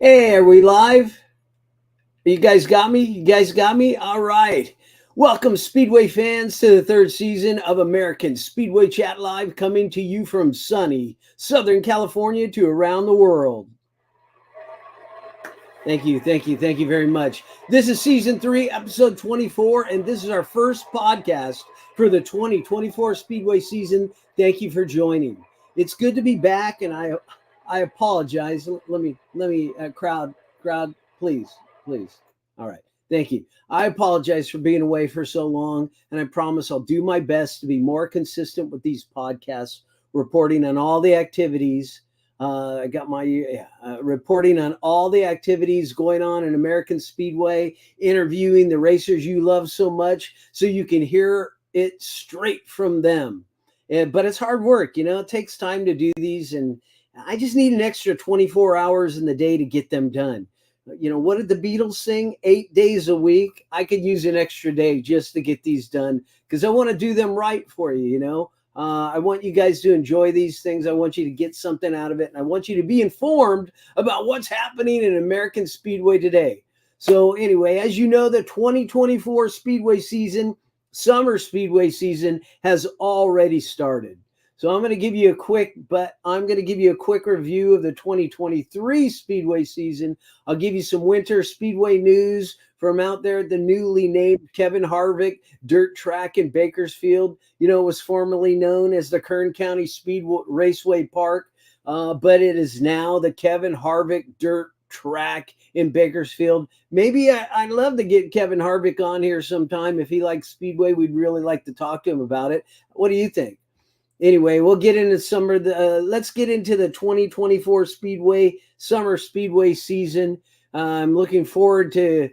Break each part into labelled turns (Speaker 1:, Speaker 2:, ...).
Speaker 1: Hey, are we live? You guys got me? You guys got me? All right. Welcome, Speedway fans, to the third season of American Speedway Chat Live, coming to you from sunny Southern California to around the world. Thank you very much. This is season 3, episode 24, and this is our first podcast for the 2024 Speedway season. Thank you for joining. It's good to be back, and I apologize. Let me crowd, please. All right. Thank you. I apologize for being away for so long, and I promise I'll do my best to be more consistent with these podcasts, reporting on all the activities. I got my reporting on all the activities going on in American Speedway, interviewing the racers you love so much so you can hear it straight from them. But it's hard work. It takes time to do these, and I just need an extra 24 hours in the day to get them done. What did the Beatles sing? 8 days a week. I could use an extra day just to get these done because I want to do them right for you, I want you guys to enjoy these things. I want you to get something out of it. And I want you to be informed about what's happening in American Speedway today. So anyway, as you know, the 2024 Speedway season, summer Speedway season, has already started. So I'm going to give you a quick review of the 2023 Speedway season. I'll give you some winter Speedway news from out there at the newly named Kevin Harvick dirt track in Bakersfield. It was formerly known as the Kern County Speedway Raceway Park, but it is now the Kevin Harvick dirt track in Bakersfield. Maybe I'd love to get Kevin Harvick on here sometime. If he likes Speedway, we'd really like to talk to him about it. What do you think? Anyway, we'll get into summer. Let's get into the 2024 Speedway summer Speedway season. I'm looking forward to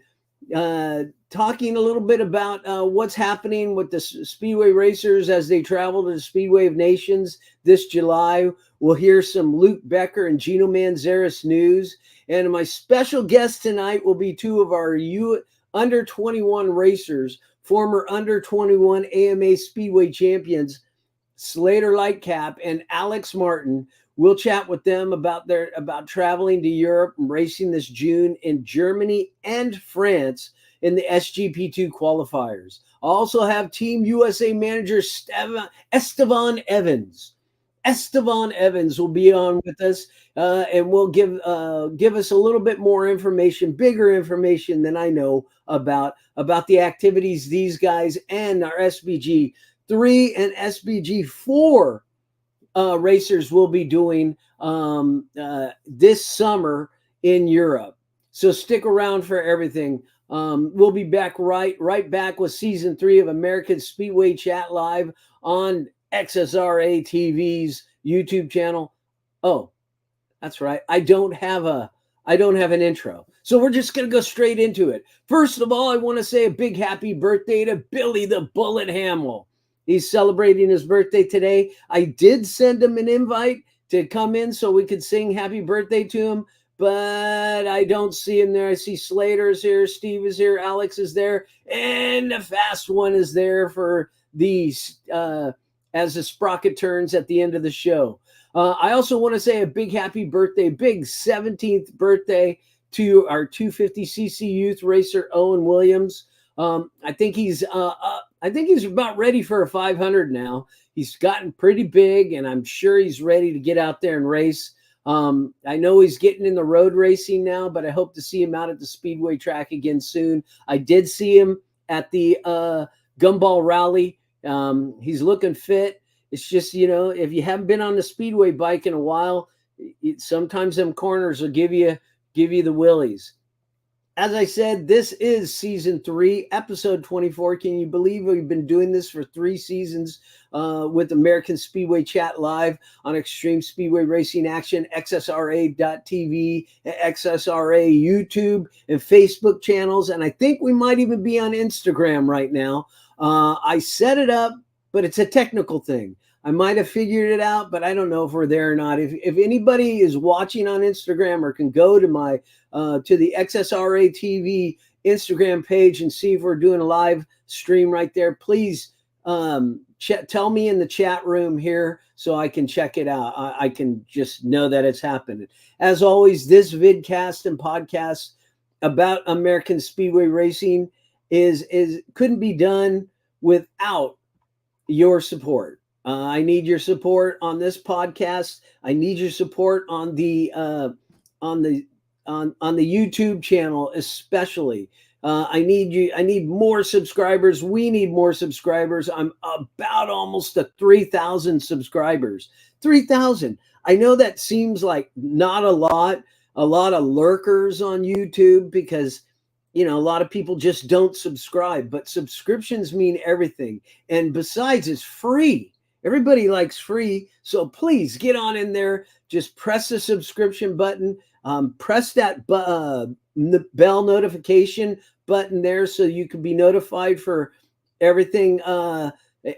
Speaker 1: talking a little bit about what's happening with the Speedway racers as they travel to the Speedway of Nations this July. We'll hear some Luke Becker and Gino Manzares news. And my special guest tonight will be two of our under 21 racers, former under 21 AMA Speedway champions, Slater Lightcap and Alex Martin. We'll chat with them about traveling to Europe and racing this June in Germany and France in the SGP2 qualifiers. I also have Team USA manager Esteban Evans. Esteban Evans will be on with us and will give us a little bit more information, bigger information than I know about the activities these guys and our SBG 3 and SBG 4 racers will be doing this summer in Europe. So stick around for everything. We'll be back right back with season 3 of American Speedway Chat Live on XSRA TV's YouTube channel. Oh, that's right. I don't have an intro. So we're just going to go straight into it. First of all, I want to say a big happy birthday to Billy the Bullet Hamill. He's celebrating his birthday today. I did send him an invite to come in so we could sing happy birthday to him, but I don't see him there. I see Slater is here, Steve is here, Alex is there, and the fast one is there for these as the sprocket turns at the end of the show. I also want to say a big happy birthday, big 17th birthday to our 250cc youth racer, Owen Williams. I think he's about ready for a 500 now. He's gotten pretty big, and I'm sure he's ready to get out there and race. I know he's getting in the road racing now, but I hope to see him out at the Speedway track again soon. I did see him at the Gumball Rally. He's looking fit. It's just, if you haven't been on the Speedway bike in a while, sometimes them corners will give you the willies. As I said, this is season 3, episode 24. Can you believe we've been doing this for 3 seasons with American Speedway Chat Live on Extreme Speedway Racing Action, XSRA.TV, XSRA YouTube, and Facebook channels. And I think we might even be on Instagram right now. I set it up, but it's a technical thing. I might have figured it out, but I don't know if we're there or not. If anybody is watching on Instagram or can go to my to the XSRA TV Instagram page and see if we're doing a live stream right there, please tell me in the chat room here so I can check it out. I can just know that it's happening. As always, this vidcast and podcast about American Speedway racing is couldn't be done without your support. I need your support on this podcast. I need your support on the YouTube channel, especially. I need more subscribers. We need more subscribers. I'm about almost to 3,000 subscribers. 3,000. I know that seems like not a lot of lurkers on YouTube because, you know, a lot of people just don't subscribe, but subscriptions mean everything. And besides, it's free. Everybody likes free. So please get on in there. Just press the subscription button. Press that bell notification button there so you can be notified for everything,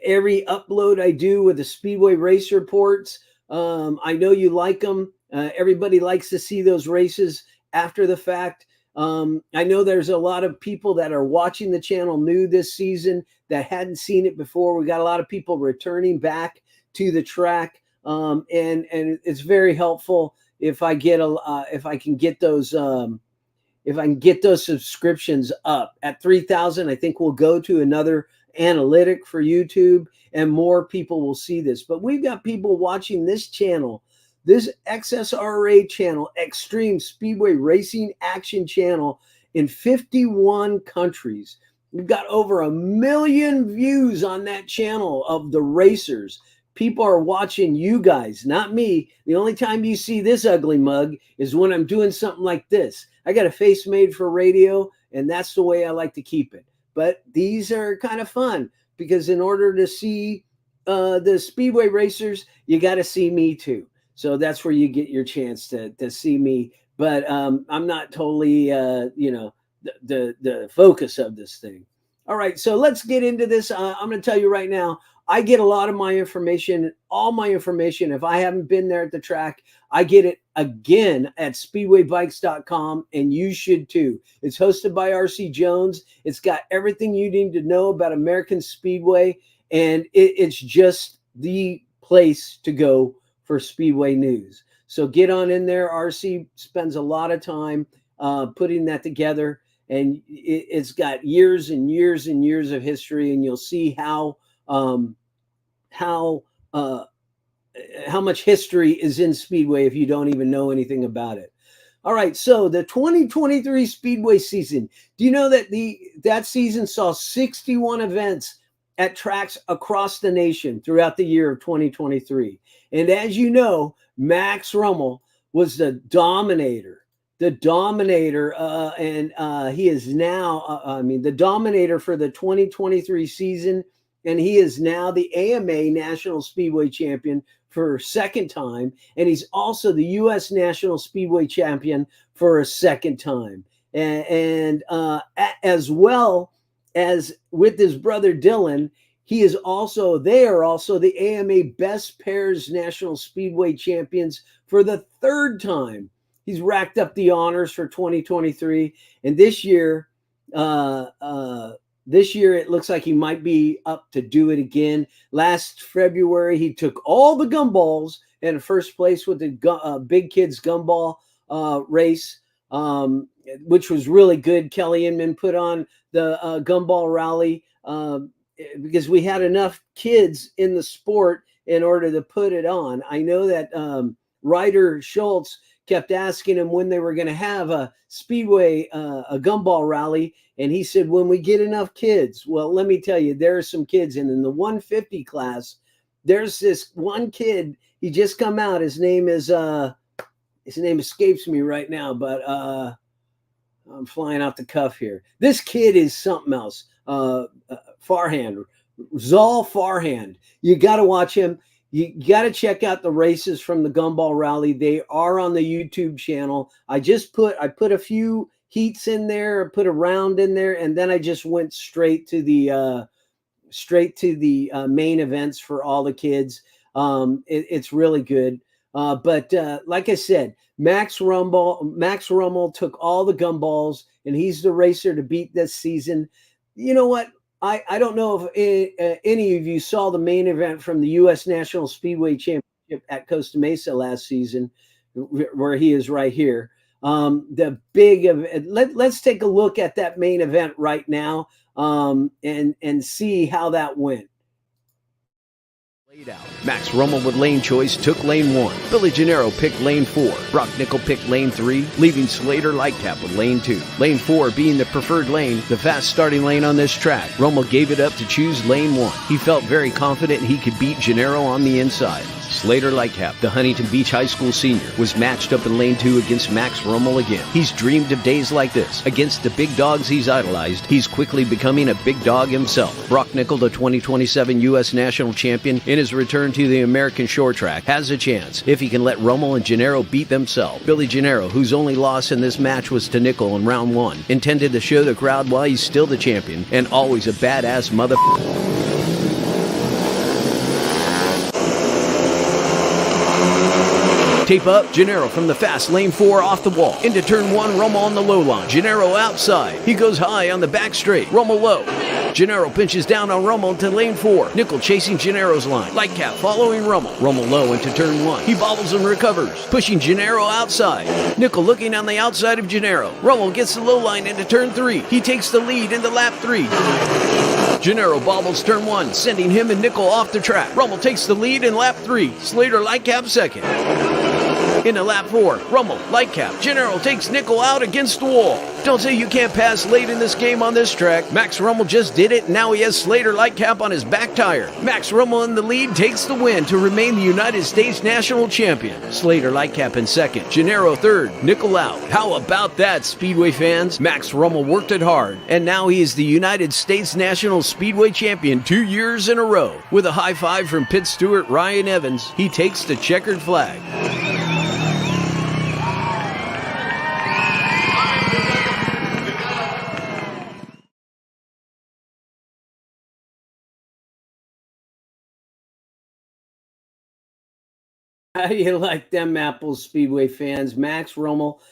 Speaker 1: every upload I do with the Speedway race reports. I know you like them. Everybody likes to see those races after the fact. I know there's a lot of people that are watching the channel new this season that hadn't seen it before. We got a lot of people returning back to the track, and it's very helpful if I get if I can get those subscriptions up at 3,000. I think we'll go to another analytic for YouTube, and more people will see this. But we've got people watching this channel. This XSRA channel, Extreme Speedway Racing Action channel, in 51 countries. We've got over 1 million views on that channel of the racers. People are watching you guys, not me. The only time you see this ugly mug is when I'm doing something like this. I got a face made for radio, and that's the way I like to keep it. But these are kind of fun because in order to see the Speedway racers, you got to see me too. So that's where you get your chance to see me. But I'm not totally, the focus of this thing. All right, so let's get into this. I'm going to tell you right now, I get a lot of my information, all my information. If I haven't been there at the track, I get it again at speedwaybikes.com, and you should too. It's hosted by RC Jones. It's got everything you need to know about American Speedway, and it's just the place to go for Speedway news. So get on in there. RC spends a lot of time putting that together, and it's got years and years and years of history, and you'll see how much history is in Speedway if you don't even know anything about it. All right, so the 2023 Speedway season. Do you know that that season saw 61 events at tracks across the nation throughout the year of 2023? And as you know, Max Rummel was the dominator. And he is now, the dominator for the 2023 season. And he is now the AMA National Speedway Champion for a second time. And he's also the U.S. National Speedway Champion for a second time. And as well as with his brother Dylan, they are also the AMA Best Pairs National Speedway Champions for the third time. He's racked up the honors for 2023. And this year it looks like he might be up to do it again. Last February, he took all the gumballs in first place with the Big Kids Gumball race, which was really good. Kelly Inman put on the Gumball Rally because we had enough kids in the sport in order to put it on. I know that Ryder Schultz kept asking him when they were going to have a Speedway, a Gumball Rally. And he said, when we get enough kids. Well, let me tell you, there are some kids. And in the 150 class, there's this one kid. He just come out. His name escapes me right now, but I'm flying off the cuff here. This kid is something else. Farhand, Zal Farhand. You got to watch him. You got to check out the races from the Gumball Rally. They are on the YouTube channel. I put a few heats in there, put a round in there, and then I just went straight to the main events for all the kids. It's really good. But like I said, Max Rummel took all the gumballs, and he's the racer to beat this season. You know what? I don't know if any of you saw the main event from the U.S. National Speedway Championship at Costa Mesa last season, where he is right here. The big event. Let's take a look at that main event right now, and see how that went.
Speaker 2: Max Rommel with lane choice took lane 1. Billy Gennaro picked lane 4. Brock Nickel picked lane 3, leaving Slater Lightcap with lane 2. Lane 4 being the preferred lane, the fast starting lane on this track. Rommel gave it up to choose lane 1. He felt very confident he could beat Gennaro on the inside. Slater Lightcap, the Huntington Beach High School senior, was matched up in lane 2 against Max Rommel again. He's dreamed of days like this. Against the big dogs he's idolized, he's quickly becoming a big dog himself. Brock Nickel, the 2027 U.S. National Champion, in his return to the American short track, has a chance if he can let Rommel and Gennaro beat themselves. Billy Gennaro, whose only loss in this match was to Nickel in round 1, intended to show the crowd why he's still the champion and always a badass motherfucker. Tape up, Gennaro from the fast lane 4 off the wall. Into turn 1, Rommel on the low line. Gennaro outside. He goes high on the back straight. Rommel low. Gennaro pinches down on Rommel into lane 4. Nickel chasing Gennaro's line. Lightcap following Rommel. Rommel low into turn 1. He bobbles and recovers, pushing Gennaro outside. Nickel looking on the outside of Gennaro. Rommel gets the low line into turn 3. He takes the lead into lap 3. Gennaro bobbles turn 1, sending him and Nickel off the track. Rommel takes the lead in lap 3. Slater Lightcap second. Into lap 4, Rommel, Lightcap, Gennaro takes Nickel out against the wall. Don't say you can't pass late in this game on this track. Max Rommel just did it, and now he has Slater Lightcap on his back tire. Max Rommel in the lead takes the win to remain the United States National Champion. Slater Lightcap in second, Gennaro third, Nickel out. How about that, Speedway fans? Max Rommel worked it hard, and now he is the United States National Speedway Champion 2 years in a row. With a high five from pit steward Ryan Evans, he takes the checkered flag.
Speaker 1: How do you like them apples, Speedway fans? Max Rommel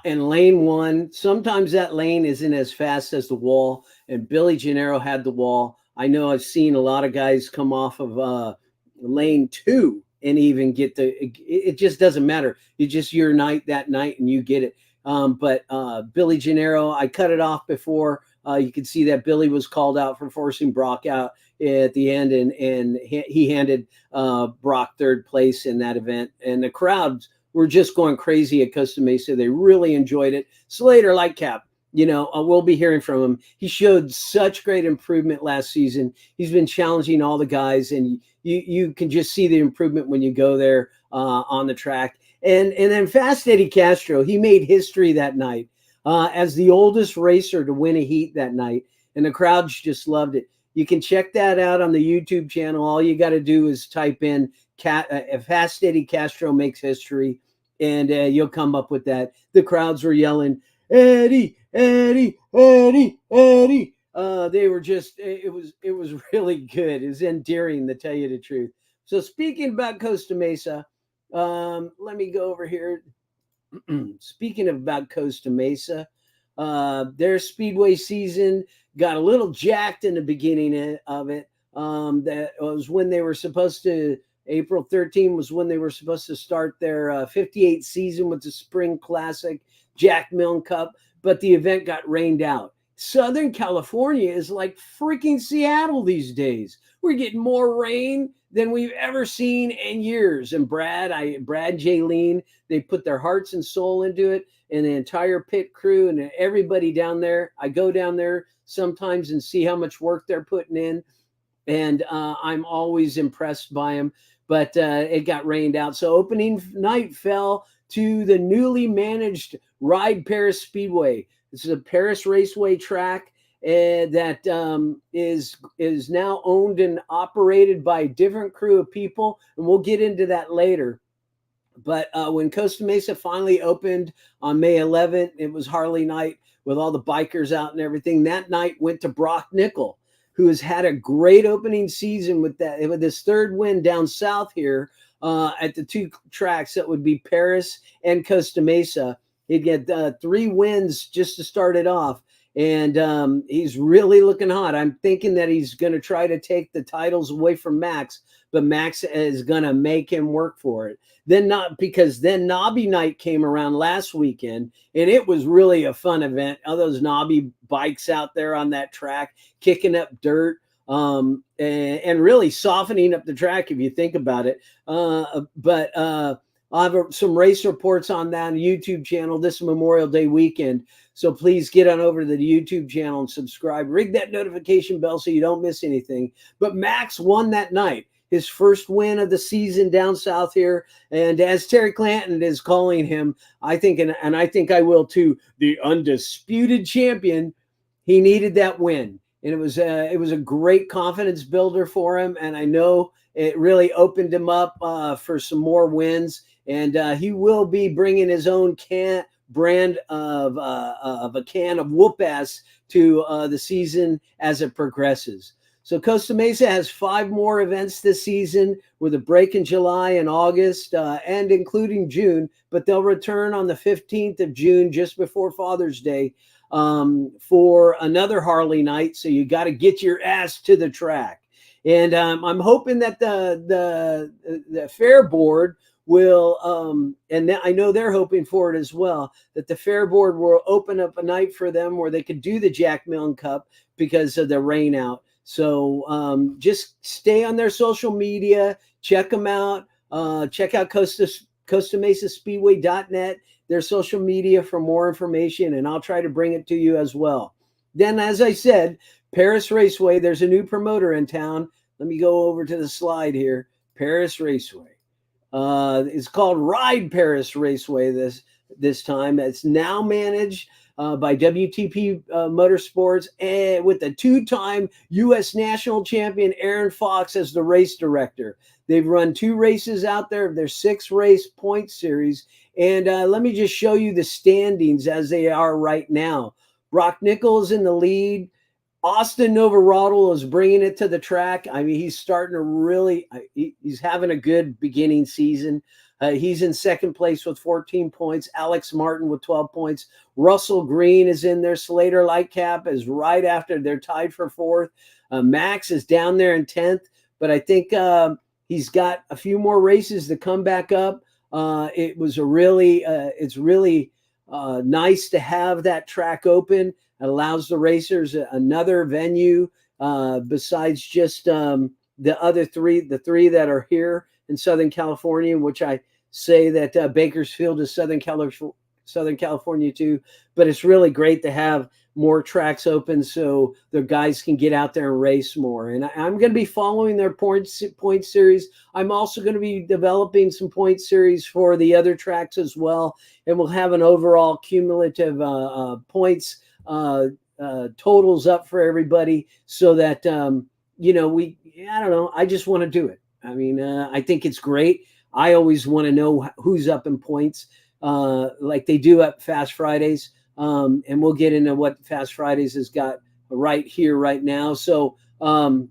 Speaker 1: in lane 1. Sometimes that lane isn't as fast as the wall, and Billy Gennaro had the wall. I know I've seen a lot of guys come off of lane 2 and even get it just doesn't matter. You just your night that night and you get it. But Billy Gennaro, I cut it off before. You could see that Billy was called out for forcing Brock out at the end, and he handed Brock third place in that event. And the crowds were just going crazy at Costa Mesa. They really enjoyed it. Slater Lightcap, we'll be hearing from him. He showed such great improvement last season. He's been challenging all the guys, and you can just see the improvement when you go there on the track. And then Fast Eddie Castro, he made history that night as the oldest racer to win a heat that night, and the crowds just loved it. You can check that out on the YouTube channel. All you got to do is type in Fast Eddie Castro makes history, and you'll come up with that. The crowds were yelling, Eddie, Eddie, Eddie, Eddie. They were just, it was really good. It was endearing, to tell you the truth. So speaking about Costa Mesa, let me go over here. Speaking about Costa Mesa, their Speedway season got a little jacked in the beginning of it. That was when they were supposed to, April 13 was when they were supposed to start their 58 season with the Spring Classic Jack Milne Cup, but the event got rained out. Southern California is like freaking Seattle these days. We're getting more rain than we've ever seen in years. And Brad and Jaylene, they put their hearts and soul into it, and the entire pit crew and everybody down there. I go down there sometimes and see how much work they're putting in, and I'm always impressed by them. But it got rained out. So opening night fell to the newly managed Ride Paris Speedway. This is a Paris Raceway track that is now owned and operated by a different crew of people, and we'll get into that later. But when Costa Mesa finally opened on May 11th, it was Harley night with all the bikers out and everything. That night went to Brock Nickel, who has had a great opening season with this third win down south here at the two tracks that would be Paris and Costa Mesa. He'd get 3 wins just to start it off. and he's really looking hot. I'm thinking that he's going to try to take the titles away from Max, but Max is going to make him work for it. Then Knobby Night came around last weekend, and it was really a fun event. All those knobby bikes out there on that track, kicking up dirt, and really softening up the track if you think about it. But I'll have some race reports on that on the YouTube channel this Memorial Day weekend. So please get on over to the YouTube channel and subscribe. Rig that notification bell so you don't miss anything. But Max won that night, his first win of the season down south here. And as Terry Clanton is calling him, I think, and I think I will too, the undisputed champion, he needed that win. And it was a great confidence builder for him. And I know it really opened him up for some more wins. And he will be bringing his own brand of a can of whoop-ass to the season as it progresses. So Costa Mesa has 5 more events this season with a break in July and August and including June, but they'll return on the 15th of June just before Father's Day for another Harley night. So you got to get your ass to the track. And I'm hoping that the fair board will, and I know they're hoping for it as well, that the fair board will open up a night for them where they could do the Jack Milne Cup because of the rain out. So just stay on their social media, check them out, check out Costa Mesa Speedway.net, their social media for more information, and I'll try to bring it to you as well. Then, as I said, Paris Raceway, there's a new promoter in town. Let me go over to the slide here. Paris Raceway. It's called Ride Paris Raceway this time. It's now managed by WTP Motorsports, and with the 2-time U.S. national champion Aaron Fox as the race director. They've run 2 races out there of their 6-race point series. And let me just show you the standings as they are right now. Brock Nichols in the lead. Austin Novarodel is bringing it to the track. I mean, he's starting to really, he's having a good beginning season. He's in second place with 14 points. Alex Martin with 12 points. Russell Green is in there. Slater Lightcap is right after. They're tied for 4th. Max is down there in 10th, but I think he's got a few more races to come back up. It's really nice to have that track open. It allows the racers another venue besides just the other 3, the 3 that are here in Southern California, which I say that Bakersfield is Southern California too. But it's really great to have more tracks open so the guys can get out there and race more. And I'm going to be following their point series. I'm also going to be developing some point series for the other tracks as well. And we'll have an overall cumulative points totals up for everybody so that, I don't know, I just want to do it. I mean, I think it's great. I always want to know who's up in points like they do at Fast Fridays. And we'll get into what Fast Fridays has got right here, right now. So, the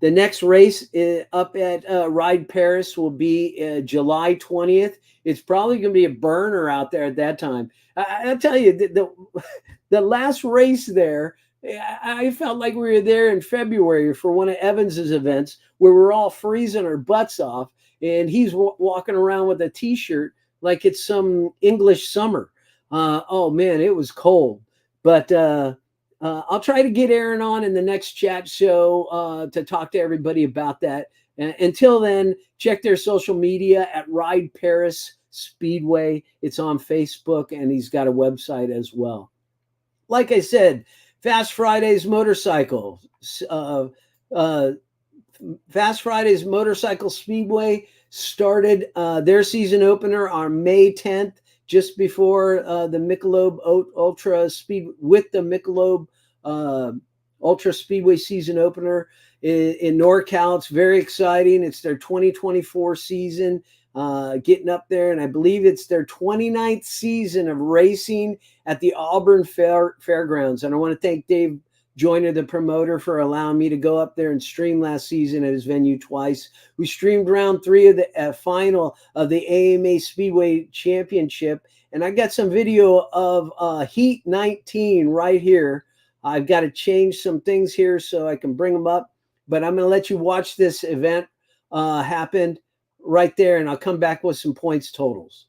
Speaker 1: next race up at Ride Paris will be July 20th. It's probably going to be a burner out there at that time. I'll tell you, the last race there, I felt like we were there in February for one of Evans's events where we're all freezing our butts off, and he's walking around with a T-shirt like it's some English summer. Oh man, it was cold. But I'll try to get Aaron on in the next chat show to talk to everybody about that. Until then, check their social media at Ride Paris Speedway. It's on Facebook, and he's got a website as well. Like I said, Fast Fridays Motorcycle. Fast Fridays Motorcycle Speedway started their season opener on May 10th, just before the Michelob Ultra Speed with the Michelob Ultra Speedway season opener in NorCal. It's very exciting. It's their 2024 season, getting up there, and I believe it's their 29th season of racing at the Auburn Fairgrounds. And I want to thank Dave Joyner, the promoter, for allowing me to go up there and stream last season at his venue twice. We streamed round 3 of the final of the AMA Speedway Championship, And I got some video of Heat 19 right here. I've got to change some things here so I can bring them up, but I'm going to let you watch this event happen right there, and I'll come back with some points totals.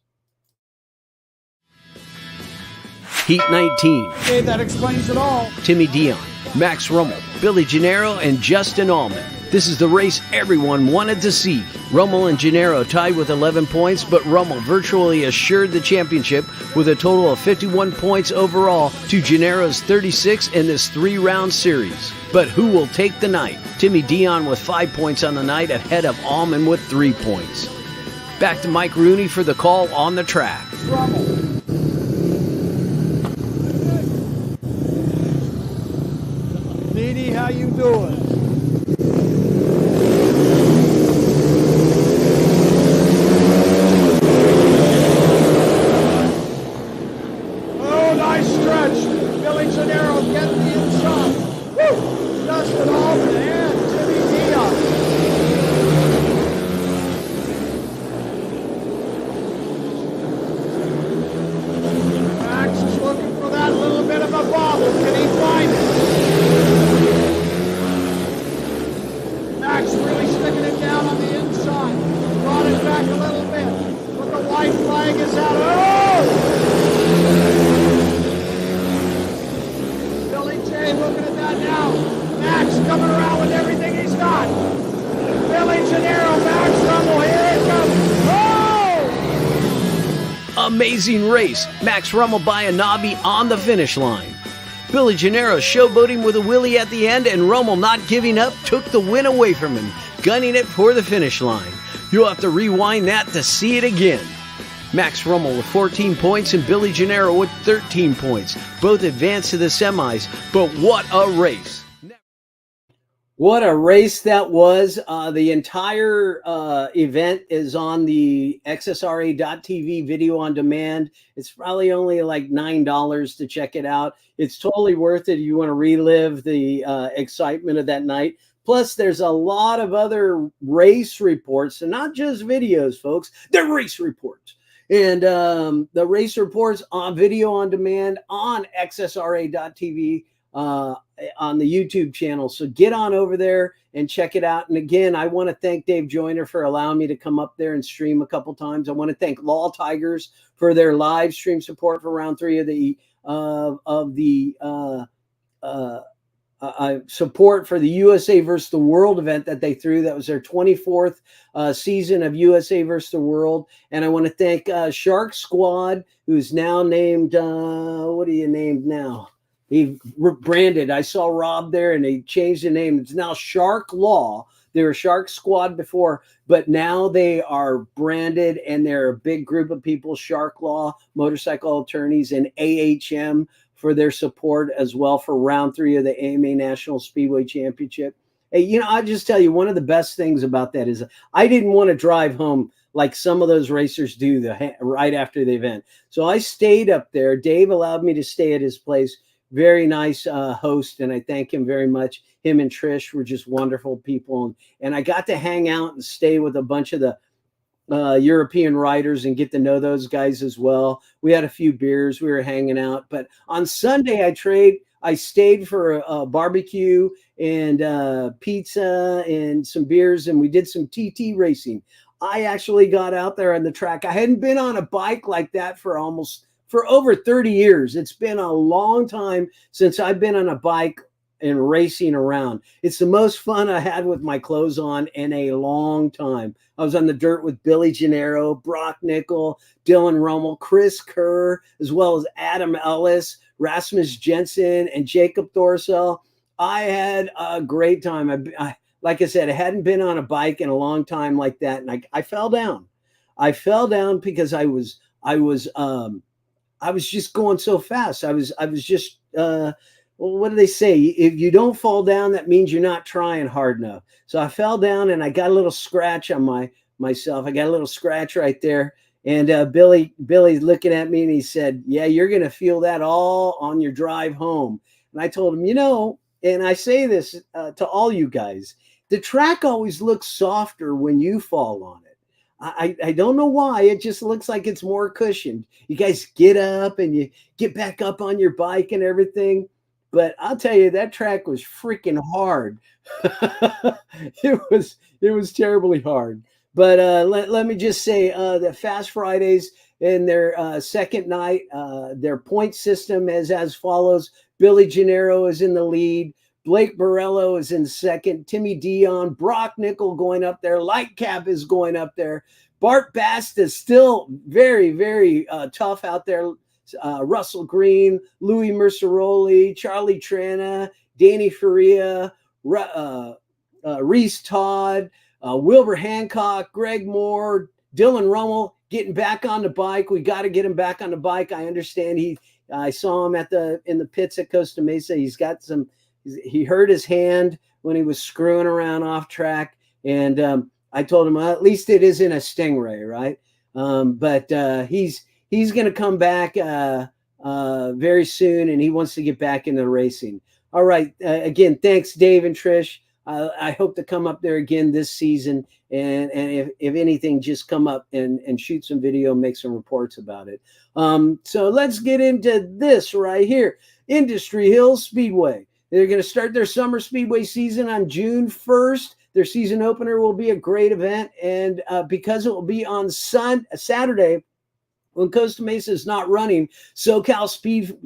Speaker 2: Heat 19.
Speaker 3: Okay, that explains it all.
Speaker 2: Timmy Dion, Max Rummel, Billy Gennaro, and Justin Allman. This is the race everyone wanted to see. Rummel and Gennaro tied with 11 points, but Rummel virtually assured the championship with a total of 51 points overall to Gennaro's 36 in this 3-round series. But who will take the night? Timmy Dion with 5 points on the night, ahead of Allman with 3 points. Back to Mike Rooney for the call on the track.
Speaker 3: Rummel. Dee, how you doing? Oh, nice stretch. Billy Gennaro getting the inside. Woo! Justin Allman and Timmy Dion. Max is looking for that little bit of a bobble. Can he find it? Max really sticking it down on the inside. Brought it back a little bit. But the white flag is out. Oh! Billy J looking at that now. Max coming around with everything he's got. Billy Gennaro, Max Rummel, here it comes. Oh!
Speaker 2: Amazing race. Max Rummel by a knobby on the finish line. Billy Gennaro showboating with a wheelie at the end, and Rummel not giving up took the win away from him, gunning it for the finish line. You'll have to rewind that to see it again. Max Rummel with 14 points and Billy Gennaro with 13 points. Both advanced to the semis, but what a race.
Speaker 1: What a race that was. The entire event is on the XSRA.TV video on demand. It's probably only like $9 to check it out. It's totally worth it if you want to relive the excitement of that night. Plus, there's a lot of other race reports, and not just videos, folks. They're race reports. And the race reports on video on demand on XSRA.TV on the YouTube channel. So get on over there and check it out. And again, I want to thank Dave Joyner for allowing me to come up there and stream a couple times. I want to thank Law Tigers for their live stream support for round 3 of the support for the USA versus the World event that they threw. That was their 24th season of USA versus the World. And I want to thank Shark Squad, who's now named, what are you named now? He rebranded. I saw Rob there and they changed the name. It's now Shark Law. They were Shark Squad before, but now they are branded and they're a big group of people, Shark Law, motorcycle attorneys, and AHM for their support as well for round 3 of the AMA National Speedway Championship. Hey, I just tell you, one of the best things about that is I didn't want to drive home like some of those racers do right after the event. So I stayed up there. Dave allowed me to stay at his place. Very nice host, and I thank him very much. Him and Trish were just wonderful people, and I got to hang out and stay with a bunch of the European riders and get to know those guys as well. We had a few beers, we were hanging out, but on Sunday I stayed for a barbecue and pizza and some beers, and we did some TT racing. I actually got out there on the track. I hadn't been on a bike like that for over 30 years. It's been a long time since I've been on a bike and racing around. It's the most fun I had with my clothes on in a long time. I was on the dirt with Billy Gennaro, Brock Nickel, Dylan Rummel, Chris Kerr, as well as Adam Ellis, Rasmus Jensen, and Jacob Thorsell. I had a great time. Like I said, I hadn't been on a bike in a long time like that, and I fell down. I fell down because I was just going so fast. I was just, well, what do they say? If you don't fall down, that means you're not trying hard enough. So I fell down and I got a little scratch on myself. I got a little scratch right there. And Billy's looking at me and he said, yeah, you're going to feel that all on your drive home. And I told him, and I say this to all you guys, the track always looks softer when you fall on it. I don't know why. It just looks like it's more cushioned. You guys get up and you get back up on your bike and everything. But I'll tell you, that track was freaking hard. It was terribly hard. But let me just say the Fast Fridays in their second night, their point system is as follows. Billy Gennaro is in the lead. Blake Borello is in second. Timmy Dion, Brock Nickel going up there. Lightcap is going up there. Bart Bast is still very, very tough out there. Russell Green, Louis Merceroli, Charlie Trana, Danny Faria, Reese Todd, Wilbur Hancock, Greg Moore, Dylan Rummel getting back on the bike. We got to get him back on the bike. I understand I saw him in the pits at Costa Mesa. He hurt his hand when he was screwing around off track. And I told him, well, at least it isn't a Stingray, right? But he's going to come back very soon, and he wants to get back into racing. All right. Again, thanks, Dave and Trish. I hope to come up there again this season. And if anything, just come up and shoot some video, make some reports about it. So let's get into this right here. Industry Hills Speedway. They're going to start their summer speedway season on June 1st. Their season opener will be a great event. And because it will be on Saturday, when Costa Mesa is not running, SoCal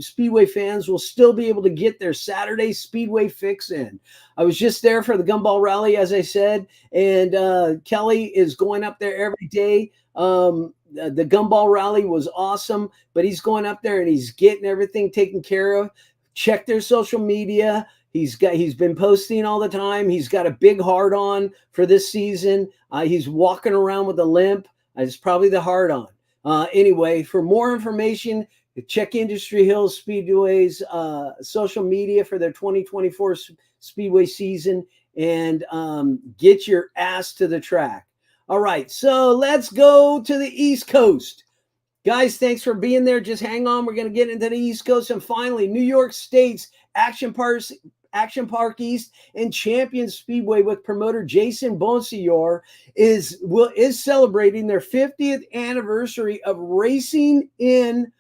Speaker 1: Speedway fans will still be able to get their Saturday Speedway fix in. I was just there for the Gumball Rally, as I said, and Kelly is going up there every day. The Gumball Rally was awesome, but he's going up there and he's getting everything taken care of. Check their social media. He's been posting all the time. He's got a big hard on for this season. He's walking around with a limp. It's probably the hard on. Anyway, for more information, check Industry Hills Speedway's social media for their 2024 Speedway season and get your ass to the track. All right, so let's go to the East Coast. Guys, thanks for being there. Just hang on. We're going to get into the East Coast. And finally, New York State's Action Park East and Champion Speedway with promoter Jason Bonsignor is celebrating their 50th anniversary of racing in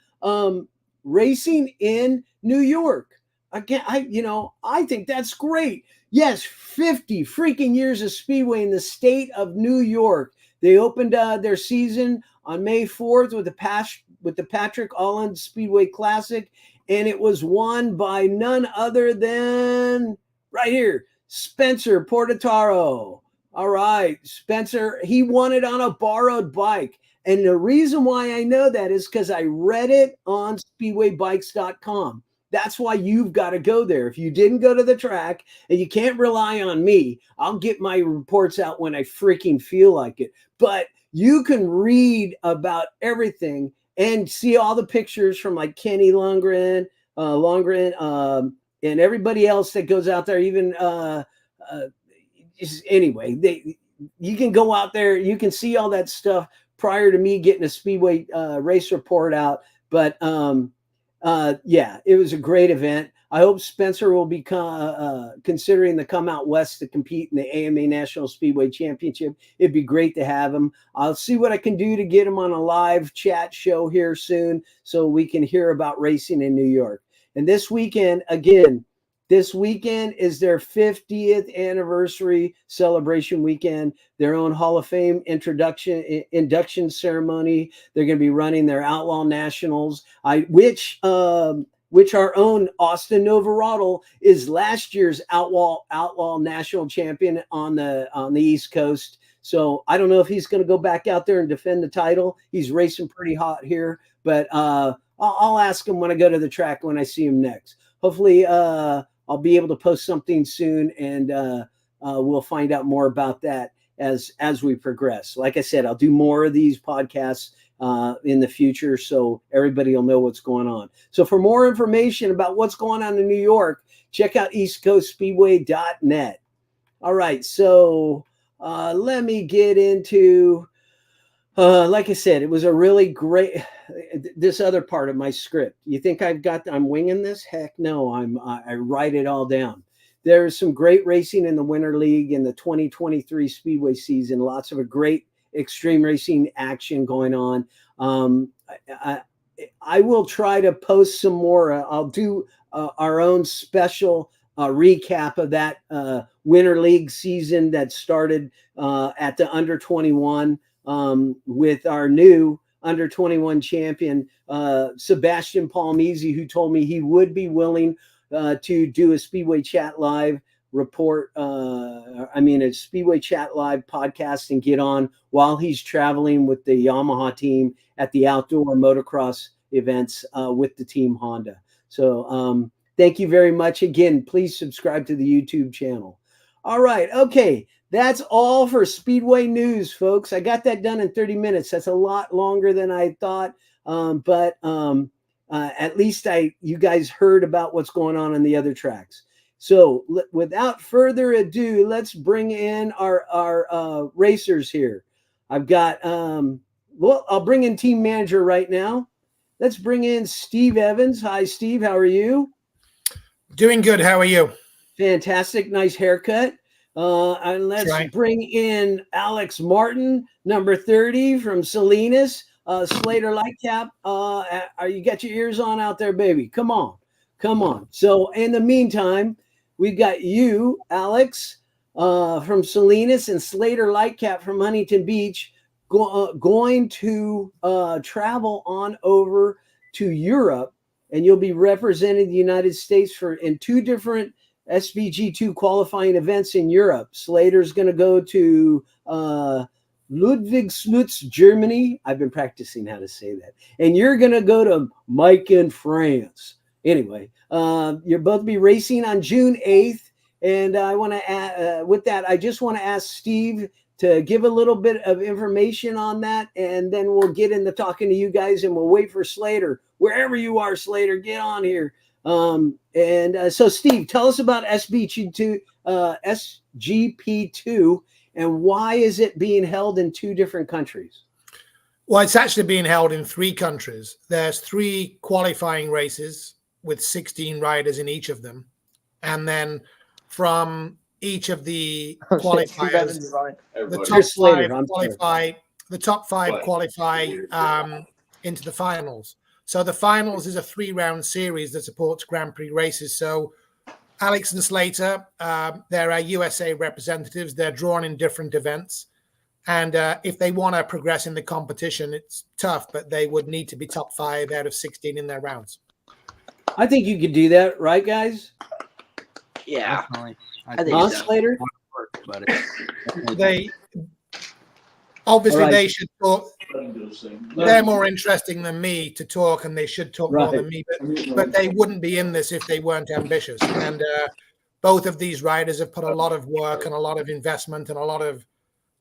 Speaker 1: New York. Again, I think that's great. Yes, 50 freaking years of speedway in the state of New York. They opened their season on May 4th with the Patrick Allen Speedway Classic, and it was won by none other than right here, Spencer Portataro. All right, Spencer, he won it on a borrowed bike. And the reason why I know that is because I read it on speedwaybikes.com. That's why you've got to go there. If you didn't go to the track, and you can't rely on me, I'll get my reports out when I freaking feel like it. But you can read about everything and see all the pictures from like Kenny Longren, and everybody else that goes out there. Even anyway, you can go out there. You can see all that stuff prior to me getting a Speedway race report out. But yeah, it was a great event. I hope Spencer will be considering to come out west to compete in the AMA National Speedway Championship. It'd be great to have him. I'll see what I can do to get him on a live chat show here soon so we can hear about racing in New York. And this weekend, again, this weekend is their 50th anniversary celebration weekend, their own Hall of Fame induction ceremony. They're going to be running their Outlaw Nationals, which our own Austin Novarado is last year's Outlaw National Champion on the East Coast. So I don't know if he's going to go back out there and defend the title. He's racing pretty hot here, but I'll ask him when I go to the track when I see him next. Hopefully I'll be able to post something soon, and we'll find out more about that as we progress. Like I said, I'll do more of these podcasts in the future so everybody will know what's going on. So for more information about what's going on in New York, check out eastcoastspeedway.net. All right, so let me get into like I said, it was a really great this other part of my script. You think I'm winging this? Heck no, I write it all down. There's some great racing in the Winter League in the 2023 Speedway season. Lots of great extreme racing action going on. I will try to post some more. I'll do our own special recap of that Winter League season that started at the under 21 with our new under 21 champion, Sebastian Palmese, who told me he would be willing to do a Speedway Chat Live report. A Speedway Chat Live podcast and get on while he's traveling with the Yamaha team at the outdoor motocross events with the Team Honda. So thank you very much. Again, please subscribe to the YouTube channel. All right. Okay. That's all for Speedway news, folks. I got that done in 30 minutes. That's a lot longer than I thought. But at least you guys heard about what's going on the other tracks. So without further ado, let's bring in our racers here. I've got, I'll bring in team manager right now. Let's bring in Steve Evans. Hi, Steve. How are you?
Speaker 3: Doing good. How are you?
Speaker 1: Fantastic. Nice haircut. And let's bring in Alex Martin, number 30 from Salinas, Slater Lightcap. You got your ears on out there, baby? Come on. So in the meantime, we've got you, Alex, from Salinas, and Slater Lightcap from Huntington Beach, going to travel on over to Europe, and you'll be representing the United States in two different SVG2 qualifying events in Europe. Slater's going to go to Ludwigslust, Germany. I've been practicing how to say that. And you're going to go to Mike in France. Anyway, you'll both be racing on June 8th. And I want to add, with that, I just want to ask Steve to give a little bit of information on that. And then we'll get into talking to you guys, and we'll wait for Slater. Wherever you are, Slater, get on here. So Steve, tell us about SGP2, and why is it being held in two different countries?
Speaker 3: Well, it's actually being held in 3 countries. There's 3 qualifying races with 16 riders in each of them. And then from each of the qualifiers, the top 5 qualify into the finals. So the finals is a 3-round series that supports Grand Prix races. So Alex and Slater, they're our USA representatives. They're drawn in different events. And if they want to progress in the competition, it's tough, but they would need to be top 5 out of 16 in their rounds.
Speaker 1: I think you could do that, right, guys?
Speaker 4: Yeah.
Speaker 5: Definitely.
Speaker 4: I think so.
Speaker 1: Slater?
Speaker 3: They obviously
Speaker 1: All right.
Speaker 3: They should talk. They're more interesting than me to talk, and they should talk more than me. But they wouldn't be in this if they weren't ambitious. And both of these riders have put a lot of work and a lot of investment and a lot of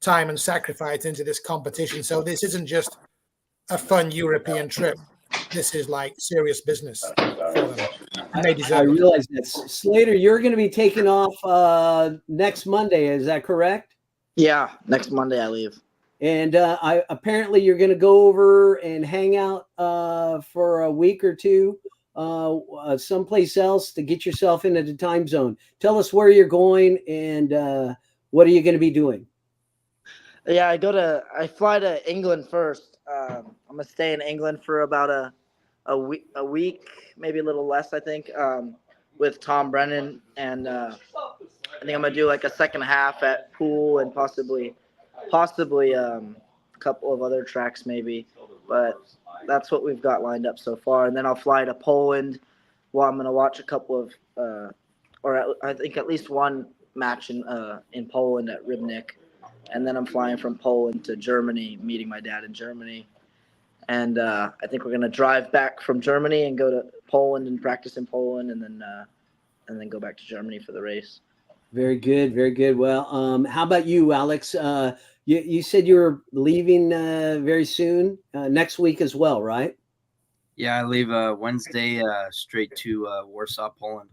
Speaker 3: time and sacrifice into this competition. So this isn't just a fun European trip. This is like serious business for them. And they deserve
Speaker 1: I realize that. Slater, you're going to be taking off next Monday. Is that correct?
Speaker 4: Yeah, next Monday I leave.
Speaker 1: And apparently you're going to go over and hang out for a week or two someplace else to get yourself into the time zone. Tell us where you're going and what are you going to be doing?
Speaker 4: Yeah, I fly to England first. I'm gonna stay in England for about a week, maybe a little less, I think, with Tom Brennan, and I think I'm gonna do like a second half at Poole and possibly a couple of other tracks maybe, but that's what we've got lined up so far. And then I'll fly to Poland, where I'm gonna watch a couple of, I think at least one match in Poland at Rybnik. And then I'm flying from Poland to Germany, meeting my dad in Germany. And I think we're going to drive back from Germany and go to Poland and practice in Poland, and then go back to Germany for the race.
Speaker 1: Very good. Very good. Well, how about you, Alex? You said you were leaving very soon, next week as well, right?
Speaker 5: Yeah, I leave Wednesday straight to Warsaw, Poland.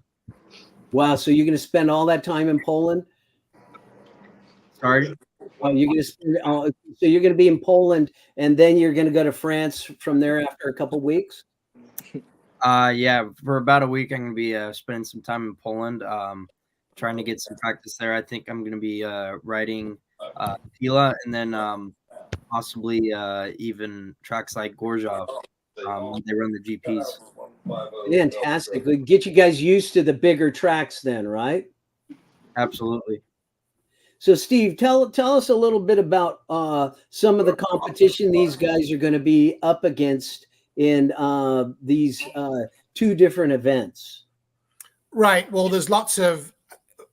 Speaker 1: Wow. So you're going to spend all that time in Poland?
Speaker 5: Sorry?
Speaker 1: Oh, so you're going to be in Poland, and then you're going to go to France from there after a couple of weeks?
Speaker 5: Yeah, for about a week, I'm going to be spending some time in Poland, trying to get some practice there. I think I'm going to be riding Pila, and then possibly even tracks like Gorzov when they run the GPs.
Speaker 1: Fantastic. We get you guys used to the bigger tracks then, right?
Speaker 5: Absolutely.
Speaker 1: So, Steve, tell us a little bit about some of the competition these guys are going to be up against in these two different events.
Speaker 3: Right. Well, there's lots of.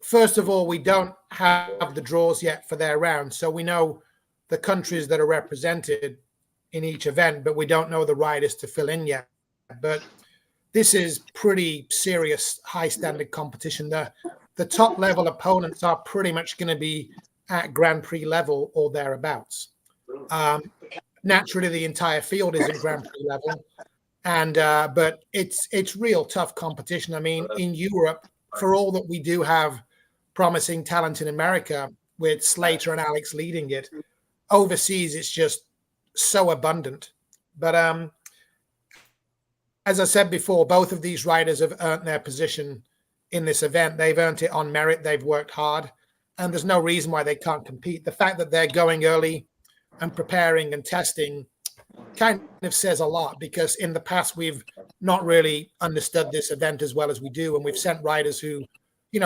Speaker 3: First of all, we don't have the draws yet for their round, so we know the countries that are represented in each event, but we don't know the riders to fill in yet. But this is pretty serious, high standard competition. The top level opponents are pretty much going to be at Grand Prix level or thereabouts. Naturally, the entire field is at Grand Prix level, and but it's real tough competition. I mean, in Europe, for all that we do have promising talent in America with Slater and Alex leading it, overseas it's just so abundant. But as I said before, both of these riders have earned their position in this event. They've earned it on merit. They've worked hard, and there's no reason why they can't compete. The fact that they're going early and preparing and testing kind of says a lot, because in the past we've not really understood this event as well as we do, and we've sent riders who,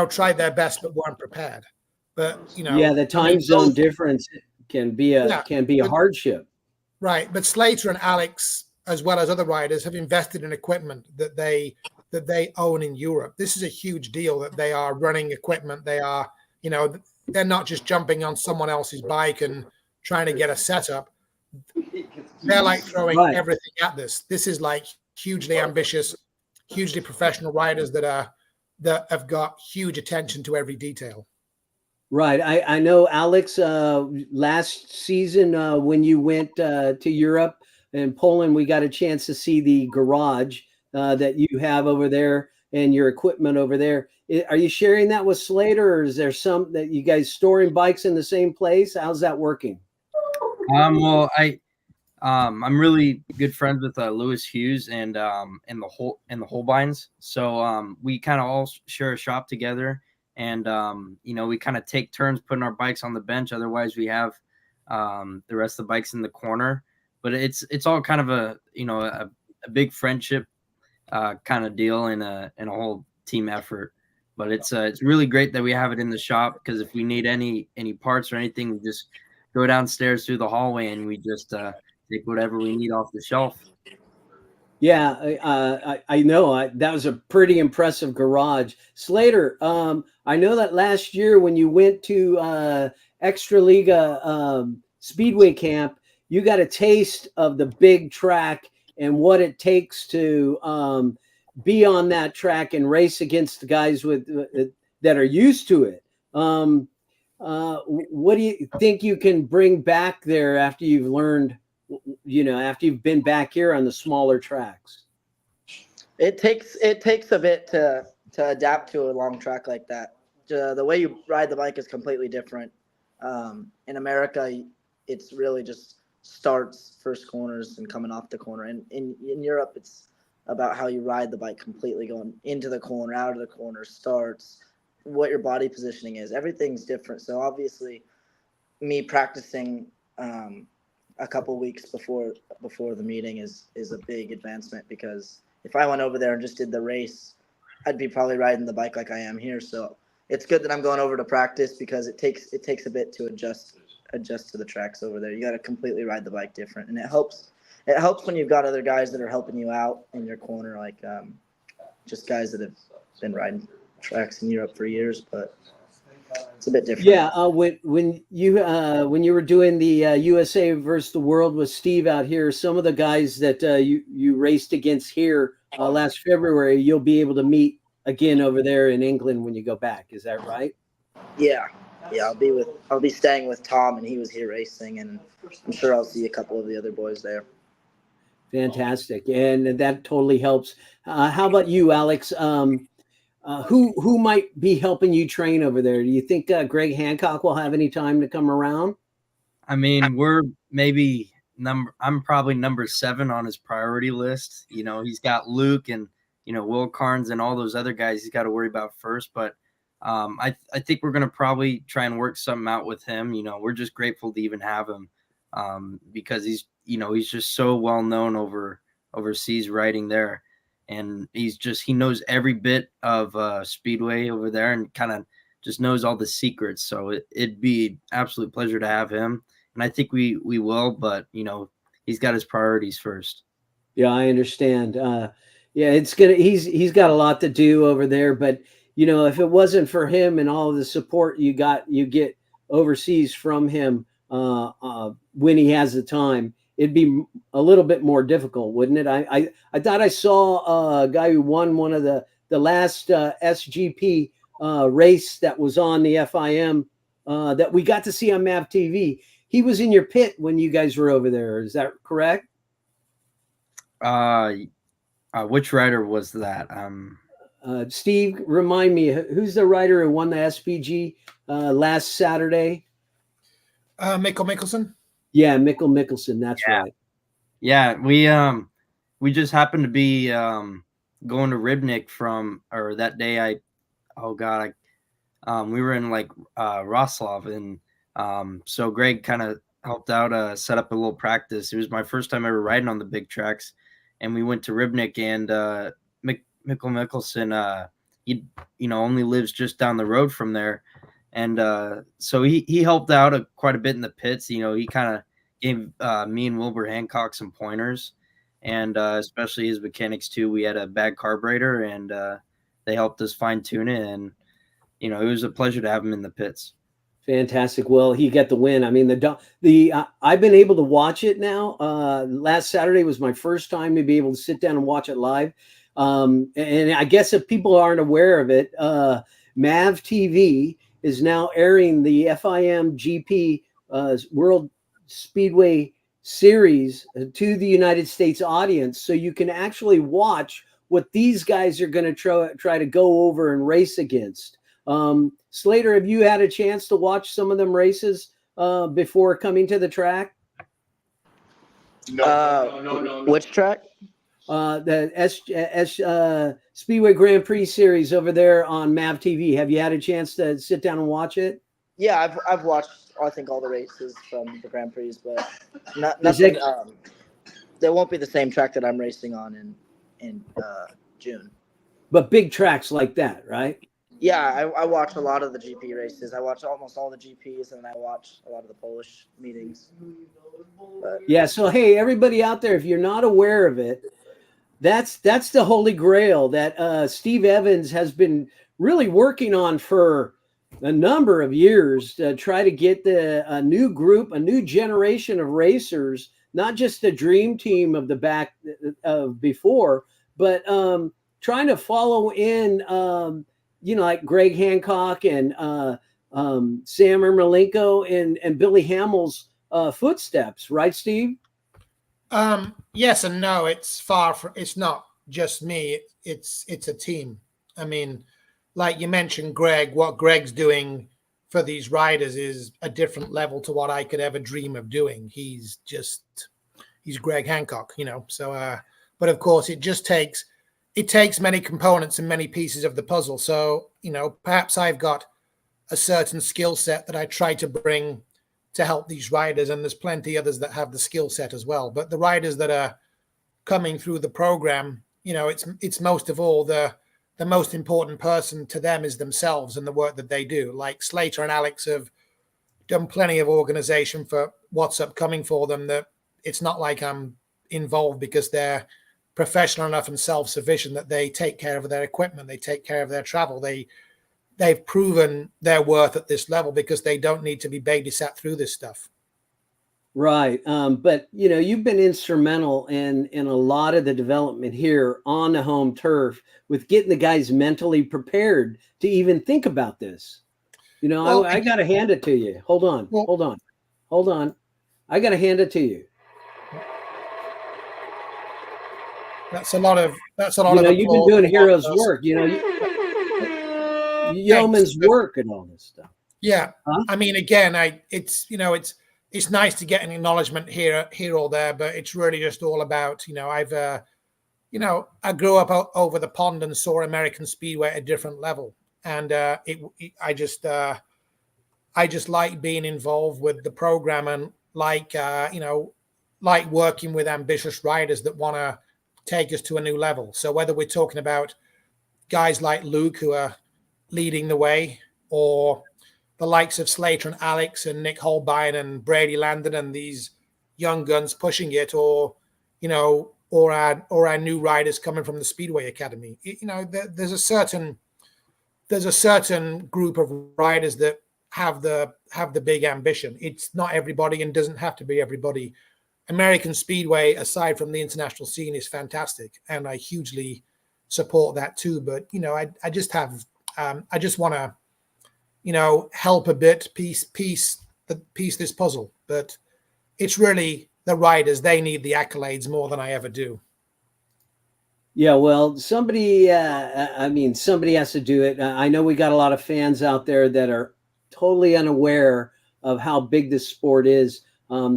Speaker 3: tried their best but weren't prepared. But
Speaker 1: the time zone difference can be a hardship.
Speaker 3: Right, but Slater and Alex, as well as other riders, have invested in equipment that they own in Europe. This is a huge deal that they are running equipment. They are, they're not just jumping on someone else's bike and trying to get a setup. They're like throwing everything at this. This is like hugely ambitious, hugely professional riders that have got huge attention to every detail.
Speaker 1: Right. I know, Alex, last season when you went to Europe and Poland, we got a chance to see the garage that you have over there and your equipment over there. Are you sharing that with Slater, or is there some that you guys storing bikes in the same place? How's that working?
Speaker 5: Well, I'm really good friends with Lewis Hughes and the Holbeins. So we kind of all share a shop together, and we kind of take turns putting our bikes on the bench. Otherwise, we have the rest of the bikes in the corner. But it's all kind of a big friendship kind of deal and a whole team effort. But it's really great that we have it in the shop, because if we need any parts or anything, we just go downstairs through the hallway and we just take whatever we need off the shelf.
Speaker 1: Yeah, I know. That was a pretty impressive garage. Slater, I know that last year when you went to Extra Liga Speedway Camp, you got a taste of the big track and what it takes to be on that track and race against the guys that are used to it. What do you think you can bring back there after you've learned, after you've been back here on the smaller tracks?
Speaker 4: It takes a bit to adapt to a long track like that. The way you ride the bike is completely different. In America, it's really just starts, first corners, and coming off the corner. And in Europe, it's about how you ride the bike completely, going into the corner, out of the corner, starts, what your body positioning is. Everything's different. So obviously, me practicing a couple weeks before the meeting is a big advancement, because if I went over there and just did the race, I'd be probably riding the bike like I am here. So it's good that I'm going over to practice, because it takes a bit to adjust to the tracks over there. You got to completely ride the bike different, and it helps when you've got other guys that are helping you out in your corner, like just guys that have been riding tracks in Europe for years, but it's a bit different.
Speaker 1: Yeah, when you were doing the USA versus the World with Steve out here, some of the guys that you raced against here last February, you'll be able to meet again over there in England when you go back. Is that right?
Speaker 4: Yeah. I'll be staying with Tom, and he was here racing, and I'm sure I'll see a couple of the other boys there.
Speaker 1: Fantastic, and that totally helps. How about you, Alex? Who might be helping you train over there? Do you think Greg Hancock will have any time to come around?
Speaker 5: I mean, I'm probably number 7 on his priority list. He's got Luke and Will Carnes and all those other guys he's got to worry about first. But I think we're gonna probably try and work something out with him. We're just grateful to even have him because he's just so well known overseas riding there, and he knows every bit of Speedway over there and kind of just knows all the secrets. So it'd be absolute pleasure to have him, and I think we will, but he's got his priorities first.
Speaker 1: Yeah, I understand. He's got a lot to do over there, but if it wasn't for him and all of the support you get overseas from him when he has the time, it'd be a little bit more difficult, wouldn't it? I thought I saw a guy who won one of the last SGP race that was on the FIM that we got to see on MAV TV. He was in your pit when you guys were over there. Is that correct?
Speaker 5: Which rider was that?
Speaker 1: Steve, remind me, who's the rider who won the SPG last Saturday?
Speaker 3: Mikkel Mikkelsen.
Speaker 1: Yeah, Mikkel Mikkelsen. That's right.
Speaker 5: Yeah, we just happened to be going to Ribnik that day. We were in like Roslav, and so Greg kind of helped out, set up a little practice. It was my first time ever riding on the big tracks, and we went to Ribnik, and Mikkel Mikkelsen, he only lives just down the road from there, and so he helped out quite a bit in the pits. He kind of gave me and Wilbur Hancock some pointers, and especially his mechanics too. We had a bad carburetor, and they helped us fine tune it, and it was a pleasure to have him in the pits.
Speaker 1: Fantastic. Well, he got the win. I mean, I've been able to watch it now. Last Saturday was my first time to be able to sit down and watch it live. And I guess if people aren't aware of it, MAV TV is now airing the FIM GP World Speedway Series to the United States audience, so you can actually watch what these guys are going to try to go over and race against. Slater, have you had a chance to watch some of them races before coming to the track?
Speaker 4: No. Which track?
Speaker 1: The Speedway Grand Prix Series over there on MAV TV. Have you had a chance to sit down and watch it?
Speaker 4: Yeah, I've watched, I think, all the races from the Grand Prix, but nothing. There won't be the same track that I'm racing on in June.
Speaker 1: But big tracks like that, right?
Speaker 4: Yeah, I watch a lot of the GP races. I watch almost all the GPs, and I watch a lot of the Polish meetings.
Speaker 1: Yeah, so hey, everybody out there, if you're not aware of it, that's the holy grail that Steve Evans has been really working on for a number of years to try to get a new group, a new generation of racers, not just the dream team of the back of before, but trying to follow in like Greg Hancock and Sam Ermolenko and Billy Hamill's footsteps, right, Steve?
Speaker 3: Yes and no. It's not just me. It's a team. I mean, like you mentioned, Greg, what Greg's doing for these riders is a different level to what I could ever dream of doing. He's Greg Hancock, so, but of course it takes many components and many pieces of the puzzle. So, perhaps I've got a certain skill set that I try to bring to help these riders, and there's plenty others that have the skill set as well. But the riders that are coming through the program, it's most of all the most important person to them is themselves and the work that they do. Like Slater and Alex have done plenty of organization for what's upcoming for them, that it's not like I'm involved because they're professional enough and self-sufficient that they take care of their equipment, they take care of their travel. They've proven their worth at this level because they don't need to be babysat through this stuff.
Speaker 1: Right. But you've been instrumental in a lot of the development here on the home turf with getting the guys mentally prepared to even think about this. I got to hand it to you. Hold on. I got to hand it to you.
Speaker 3: That's a lot of
Speaker 1: you've been doing heroes work, yeoman's work and all this stuff.
Speaker 3: Yeah. Huh? I mean, again, it's nice to get an acknowledgement here or there, but it's really just all about, I grew up over the pond and saw American Speedway at a different level. And I just like being involved with the program. And like like working with ambitious riders that want to take us to a new level. So whether we're talking about guys like Luke who are leading the way, or the likes of Slater and Alex and Nick Holbein and Brady Landon and these young guns pushing it, or or our new riders coming from the Speedway Academy. There's a certain group of riders that have the big ambition. It's not everybody and doesn't have to be everybody. American Speedway, aside from the international scene, is fantastic, and I hugely support that too. But I just want to help a bit, piece this puzzle. But it's really the riders; they need the accolades more than I ever do.
Speaker 1: Yeah, well, somebody has to do it. I know we got a lot of fans out there that are totally unaware of how big this sport is.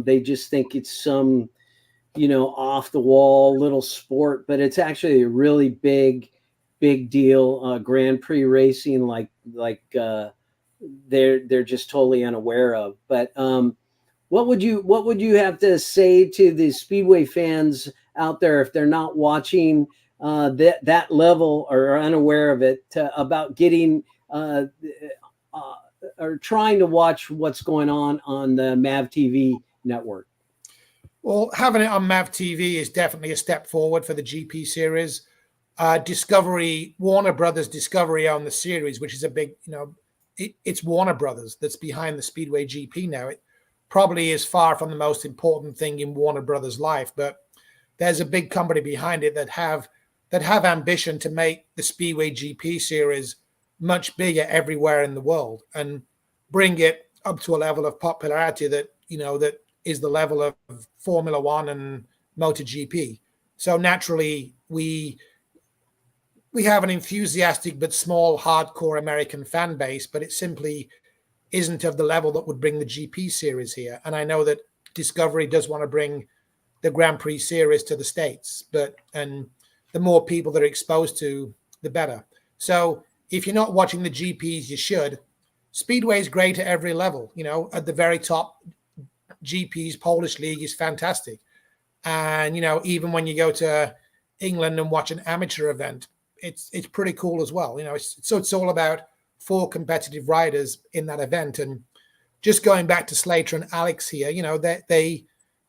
Speaker 1: They just think it's some, off the wall little sport, but it's actually a really big deal. Grand Prix racing, like they're just totally unaware of. But what would you have to say to the Speedway fans out there if they're not watching that level or are unaware of it, about getting or trying to watch what's going on the MAV TV network?
Speaker 3: Well, having it on MAV TV is definitely a step forward for the GP series. Warner Brothers Discovery on the series, which is a big, it's Warner Brothers that's behind the Speedway GP now. It probably is far from the most important thing in Warner Brothers' life, but there's a big company behind it that have ambition to make the Speedway GP series much bigger everywhere in the world and bring it up to a level of popularity that that is the level of Formula One and MotoGP. So naturally, we have an enthusiastic but small hardcore American fan base, but it simply isn't of the level that would bring the GP series here. And I know that Discovery does want to bring the Grand Prix series to the States, and the more people that are exposed to, the better. So if you're not watching the GPs, you should. Speedway is great at every level. At the very top, GP's Polish League is fantastic. And, even when you go to England and watch an amateur event, it's pretty cool as well. It's all about 4 competitive riders in that event. And just going back to Slater and Alex here,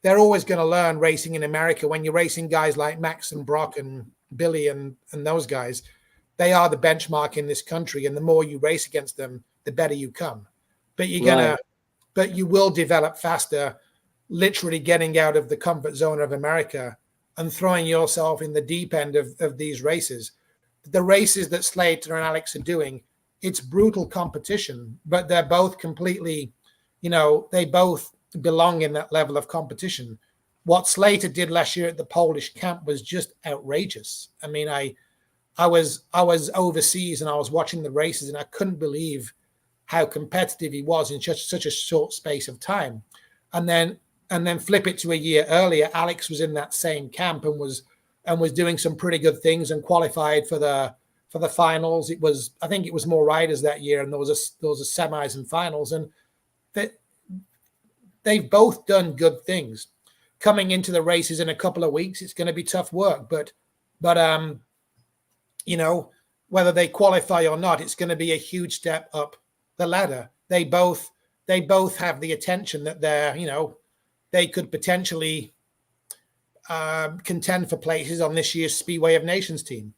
Speaker 3: they're always going to learn racing in America. When you're racing guys like Max and Brock and Billy and those guys, they are the benchmark in this country. And the more you race against them, the better you come. But but you will develop faster, literally getting out of the comfort zone of America and throwing yourself in the deep end of these races. The races that Slater and Alex are doing, it's brutal competition, but they're both completely, they both belong in that level of competition. What Slater did last year at the Polish camp was just outrageous. I mean, I was overseas and I was watching the races and I couldn't believe how competitive he was in such a short space of time. And then flip it to a year earlier, Alex was in that same camp and was doing some pretty good things and qualified for the finals. I think it was more riders that year, and there was a semis and finals, and they've both done good things. Coming into the races in a couple of weeks, it's going to be tough work, but whether they qualify or not, it's going to be a huge step up the ladder. They both have the attention that they could potentially contend for places on this year's Speedway of Nations team.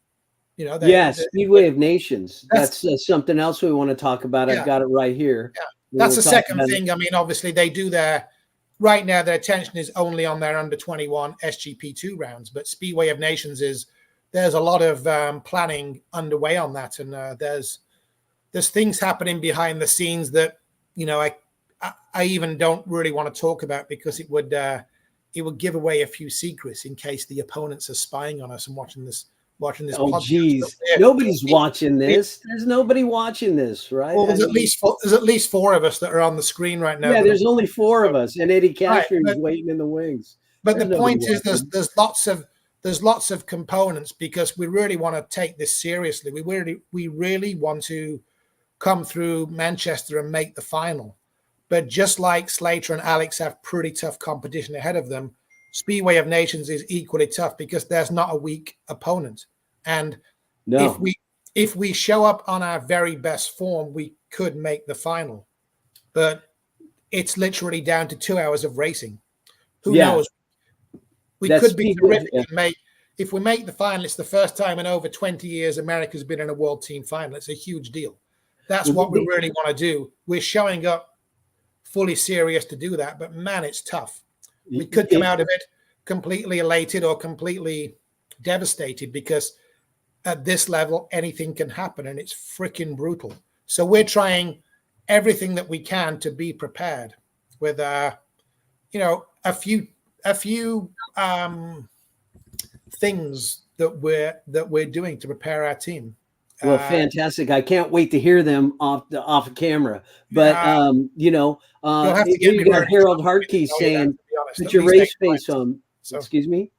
Speaker 1: Speedway of Nations. That's something else we want to talk about. Yeah. I've got it right here.
Speaker 3: Yeah. That's the second thing. I mean, obviously they do right now their attention is only on their under 21 SGP2 rounds, but Speedway of Nations there's a lot of planning underway on that. And there's things happening behind the scenes that, I even don't really want to talk about because it would give away a few secrets in case the opponents are spying on us and watching this.
Speaker 1: Oh, geez, nobody's watching this. There's nobody watching this, right?
Speaker 3: Well, there's at least 4 of us that are on the screen right now.
Speaker 1: Yeah, there's only 4 of us, and Eddie Cashman is waiting in the wings.
Speaker 3: But the point is, there's lots of components because we really want to take this seriously. We really want to come through Manchester and make the final. But just like Slater and Alex have pretty tough competition ahead of them, Speedway of Nations is equally tough because there's not a weak opponent. And if we show up on our very best form, we could make the final. But it's literally down to 2 hours of racing. Who knows? We could be terrific and if we make the final, it's the first time in over 20 years America's been in a world team final. It's a huge deal. That's what we really want to do. We're showing up fully serious to do that, but man, it's tough. We could come out of it completely elated or completely devastated because at this level, anything can happen and it's freaking brutal. So we're trying everything that we can to be prepared with, a few things that we're doing to prepare our team.
Speaker 1: Well, fantastic! I can't wait to hear them off camera. But you have to get me Harold Hartkey saying, "Put your race face on." So, excuse me.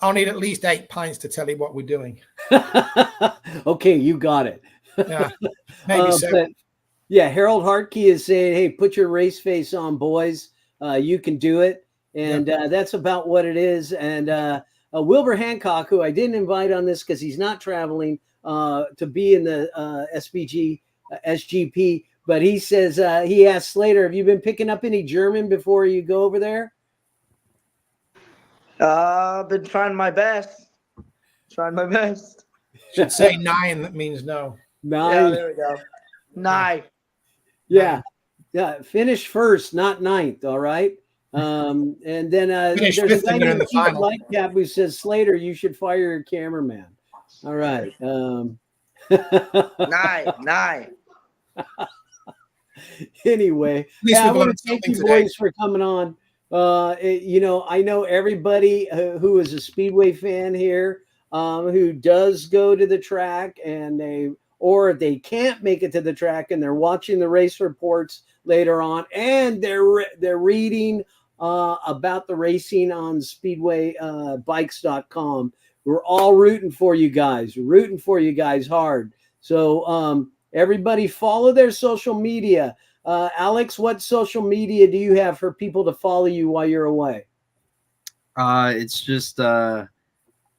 Speaker 3: I'll need at least 8 pints to tell you what we're doing.
Speaker 1: Okay, you got it.
Speaker 3: Yeah, maybe so.
Speaker 1: But, yeah, Harold Hartkey is saying, "Hey, put your race face on, boys. You can do it." And that's about what it is. And Wilbur Hancock, who I didn't invite on this because he's not traveling to be in the SGP, but he says he asked Slater, "Have you been picking up any German before you go over there?"
Speaker 4: I've been trying my best.
Speaker 3: Should say 9. That means no.
Speaker 1: 9.
Speaker 4: Yeah, there we go. 9.
Speaker 1: Yeah. Finish first, not 9th. All right. And then there's a guy named Lightcap who says, "Slater, you should fire your cameraman." All right.
Speaker 4: 9.
Speaker 1: Anyway, I want to thank you boys for coming on. I know everybody who is a Speedway fan here, who does go to the track and they can't make it to the track and they're watching the race reports later on and they're reading about the racing on speedwaybikes.com. We're all rooting for you guys hard. So everybody follow their social media. Alex, what social media do you have for people to follow you while you're away?
Speaker 5: It's just I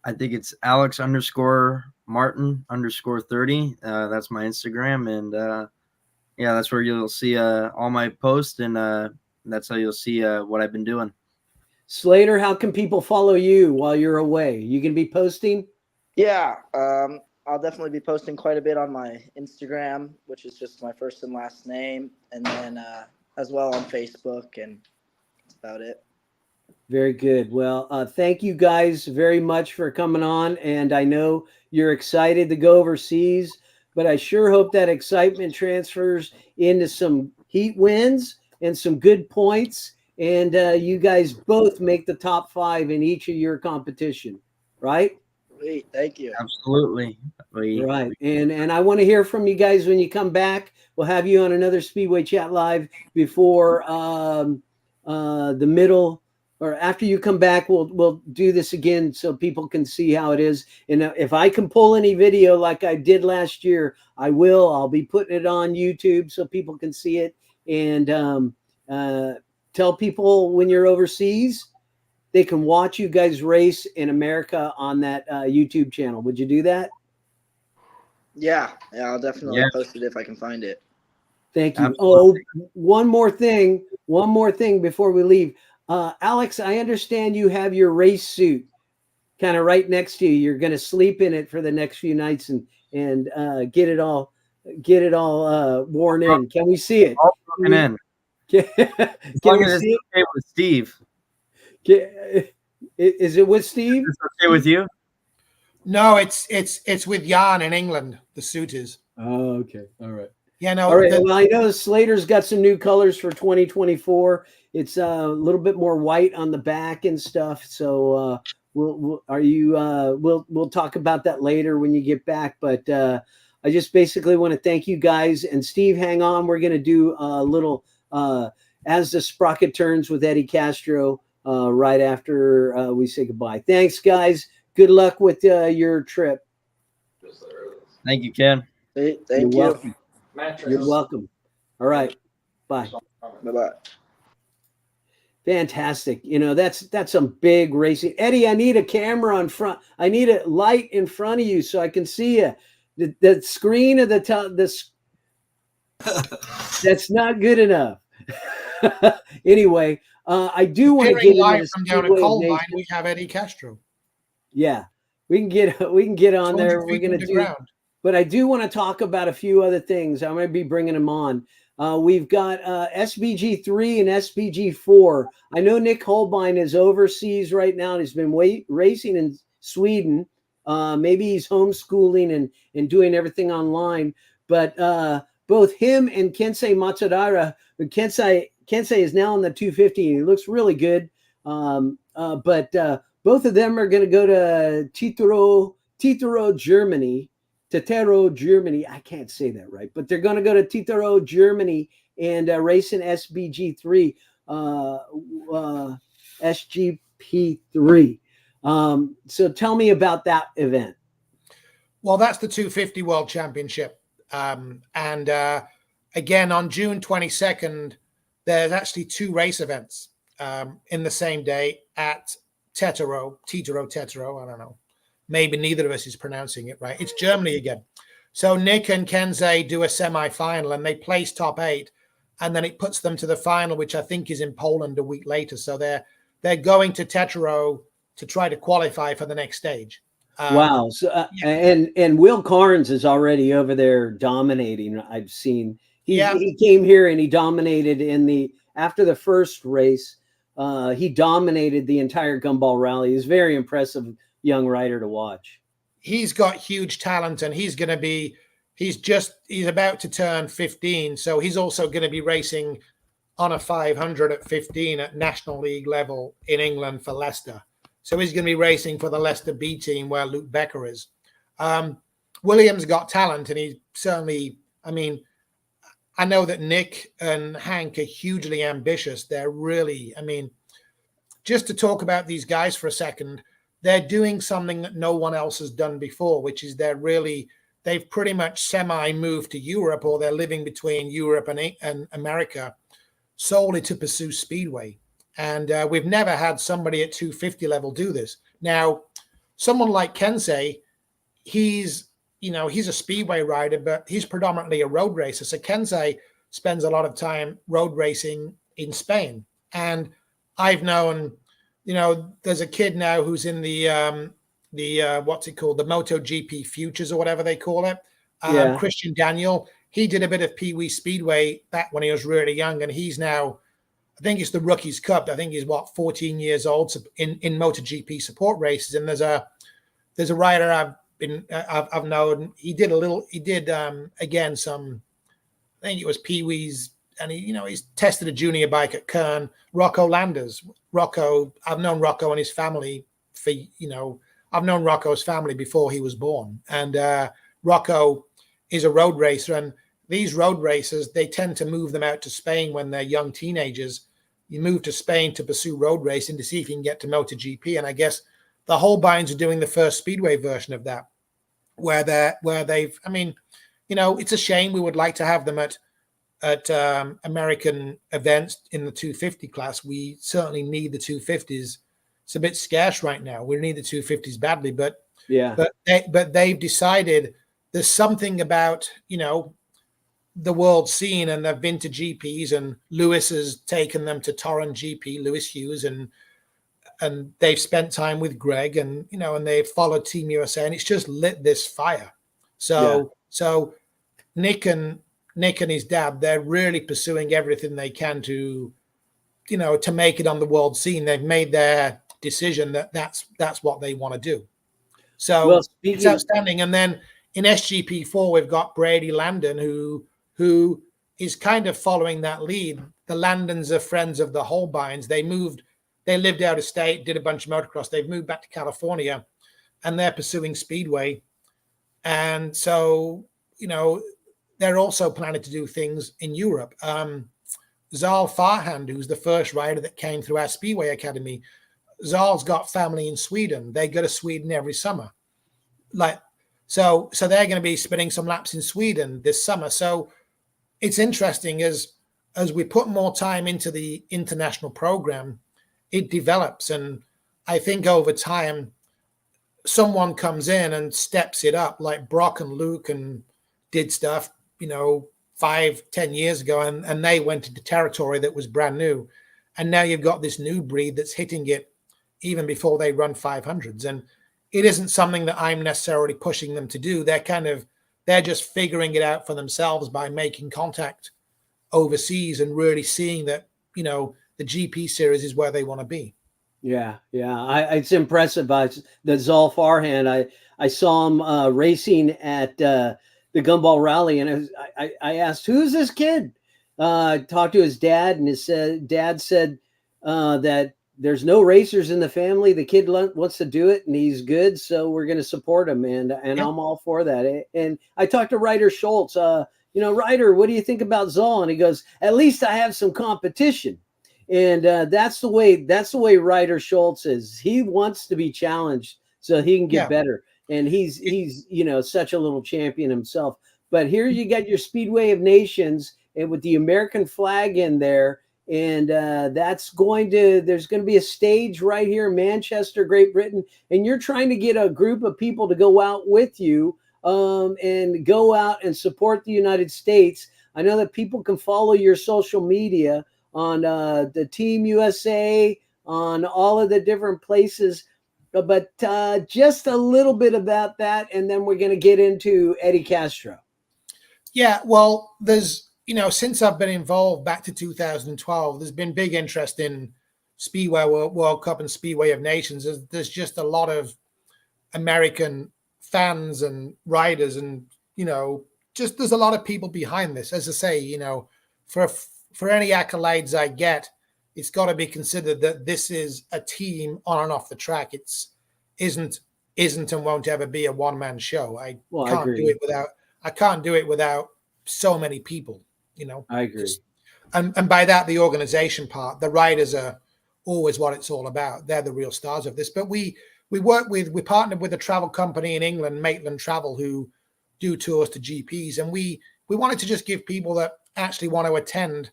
Speaker 5: think it's Alex_Martin_30. That's my Instagram, and that's where you'll see all my posts, and that's how you'll see what I've been doing.
Speaker 1: Slater, how can people follow you while you're away? You can be posting?
Speaker 4: Yeah, I'll definitely be posting quite a bit on my Instagram, which is just my first and last name, and then as well on Facebook, and that's about it.
Speaker 1: Very good. Well, thank you guys very much for coming on, and I know you're excited to go overseas, but I sure hope that excitement transfers into some heat wins and some good points, and you guys both make the top 5 in each of your competition, right?
Speaker 4: Great, thank you.
Speaker 5: Absolutely.
Speaker 1: Right. And I want to hear from you guys when you come back. We'll have you on another Speedway Chat Live before the middle, or after you come back. We'll do this again so people can see how it is. And if I can pull any video like I did last year, I will. I'll be putting it on YouTube so people can see it. And tell people when you're overseas, they can watch you guys race in America on that YouTube channel. Would you do that?
Speaker 4: Yeah, I'll definitely post it if I can find it.
Speaker 1: Thank you. Absolutely. Oh, one more thing before we leave. Alex, I understand you have your race suit kind of right next to you. You're going to sleep in it for the next few nights and get it all worn in. Can we see it?
Speaker 5: All broken in.
Speaker 1: Can we see it?
Speaker 5: Okay with Steve.
Speaker 1: Is it with Steve?
Speaker 5: Is it okay with you?
Speaker 3: No, it's with Jan in England. The suit is.
Speaker 1: Oh, okay. All right.
Speaker 3: Yeah, no.
Speaker 1: All right. Well, I know Slater's got some new colors for 2024. It's a little bit more white on the back and stuff. So we'll talk about that later when you get back. But I just basically want to thank you guys. And Steve, hang on. We're going to do a little As the Sprocket Turns with Eddie Castro right after we say goodbye. Thanks, guys. Good luck with your trip.
Speaker 5: Thank you, Ken.
Speaker 4: Thank you.
Speaker 1: Welcome. You're welcome. All right. Bye.
Speaker 4: Bye-bye.
Speaker 1: Fantastic. You know, that's some big racing. Eddie, I need a camera on front. I need a light in front of you so I can see you. The screen of this that's not good enough. Anyway, I do want to get
Speaker 3: live
Speaker 1: into
Speaker 3: from down at Coal Mine. We have Eddie Castro.
Speaker 1: Yeah, we can get on there. We're going to do ground. But I do want to talk about a few other things. I'm going to be bringing them on. We've got SBG3 and SBG4. I know Nick Holbein is overseas right now and he's been racing in Sweden. Maybe he's homeschooling and doing everything online. But both him and Kensei Matsudaira, Kensei is now on the 250 and he looks really good. But both of them are going to go to Titero, Germany. Tetero, Germany. I can't say that right, but they're going to go to Tetero, Germany, and race in SBG3, SGP2. So tell me about that event.
Speaker 3: Well, that's the 250 World Championship. And again, on June 22nd, there's actually 2 race events in the same day at Tetero, I don't know. Maybe neither of us is pronouncing it right. It's Germany again. So Nick and Kensei do a semi-final and they place top 8, and then it puts them to the final, which I think is in Poland a week later. So they're going to Tetero to try to qualify for the next stage.
Speaker 1: Wow. So and Will Carnes is already over there dominating. I've seen he came here and he dominated after the first race. He dominated the entire Gumball Rally. He's very impressive young rider to watch.
Speaker 3: He's got huge talent and he's about to turn 15. So he's also going to be racing on a 500 at 15 at National League level in England for Leicester. So he's going to be racing for the Leicester B team where Luke Becker is. William's got talent and he certainly, I mean, I know that Nick and Hank are hugely ambitious. They're really, I mean, just to talk about these guys for a second, they're doing something that no one else has done before, which is they've pretty much semi-moved to Europe, or they're living between Europe and America solely to pursue Speedway. And we've never had somebody at 250 level do this. Now, someone like Kensei, he's a Speedway rider, but he's predominantly a road racer. So Kensei spends a lot of time road racing in Spain. And I've known, there's a kid now who's in the what's it called? The MotoGP Futures or whatever they call it. Christian Daniel. He did a bit of Pee Wee Speedway back when he was really young. And he's now, I think it's the Rookies Cup. I think he's 14 years old in MotoGP support races. And there's a rider I've known. He did again, some, I think it was Pee Wee's, and he's tested a junior bike at Kern. Rocco Landers. I've known Rocco and his family I've known Rocco's family before he was born. And Rocco is a road racer. And these road racers, they tend to move them out to Spain when they're young teenagers. You move to Spain to pursue road racing to see if you can get to MotoGP. And I guess the Holbeins are doing the first Speedway version of that, where they've, I mean, it's a shame. We would like to have them at American events in the 250 class. We certainly need the 250s. It's a bit scarce right now. We need the 250s badly, but they've decided there's something about, the world scene, and they've been to GPs, and Lewis has taken them to Torrent GP, Lewis Hughes, and they've spent time with Greg, and and they've followed Team USA, and it's just lit this fire. So Nick and his dad, they're really pursuing everything they can to make it on the world scene. They've made their decision that's what they want to do. So it's outstanding. And then in SGP4, we've got Brady Landon, who is kind of following that lead. The Landons are friends of the Holbeins. They lived out of state, did a bunch of motocross. They've moved back to California, and they're pursuing Speedway. And so, they're also planning to do things in Europe. Zal Farhand, who's the first rider that came through our Speedway Academy, Zal's got family in Sweden. They go to Sweden every summer. So they're going to be spinning some laps in Sweden this summer. So it's interesting as as we put more time into the international program, it develops. And I think over time, someone comes in and steps it up, like Brock and Luke, and did stuff, 5-10 years ago, and they went into territory that was brand new. And now you've got this new breed that's hitting it even before they run 500s. And it isn't something that I'm necessarily pushing them to do. They're just figuring it out for themselves by making contact overseas and really seeing that, the GP series is where they want to be.
Speaker 1: Yeah. It's impressive. The Zal Farhan, I saw him racing at the Gumball Rally, and I asked, "Who's this kid?" Talked to his dad, and his dad said that there's no racers in the family. The kid wants to do it, and he's good, so we're going to support him, and I'm all for that. And I talked to Ryder Schultz. Ryder, what do you think about Zal? And he goes, "At least I have some competition." And that's the way Ryder Schultz is. He wants to be challenged so he can get better. And he's such a little champion himself. But here you got your Speedway of Nations, and with the American flag in there, and there's going to be a stage right here in Manchester, Great Britain, and you're trying to get a group of people to go out with you and go out and support the United States. I know that people can follow your social media on the Team USA, on all of the different places. But just a little bit about that, and then we're going to get into Eddie Castro.
Speaker 3: Yeah, well, there's, since I've been involved back to 2012, there's been big interest in Speedway World Cup and Speedway of Nations. There's just a lot of American fans and riders, and, just there's a lot of people behind this. As I say, for any accolades I get, it's got to be considered that this is a team on and off the track. Isn't and won't ever be a one-man show. I can't do it without so many people,
Speaker 1: I agree.
Speaker 3: And by that, the organization part, the riders are always what it's all about. They're the real stars of this. But we partnered with a travel company in England, Maitland Travel, who do tours to GPs. And we wanted to just give people that actually want to attend,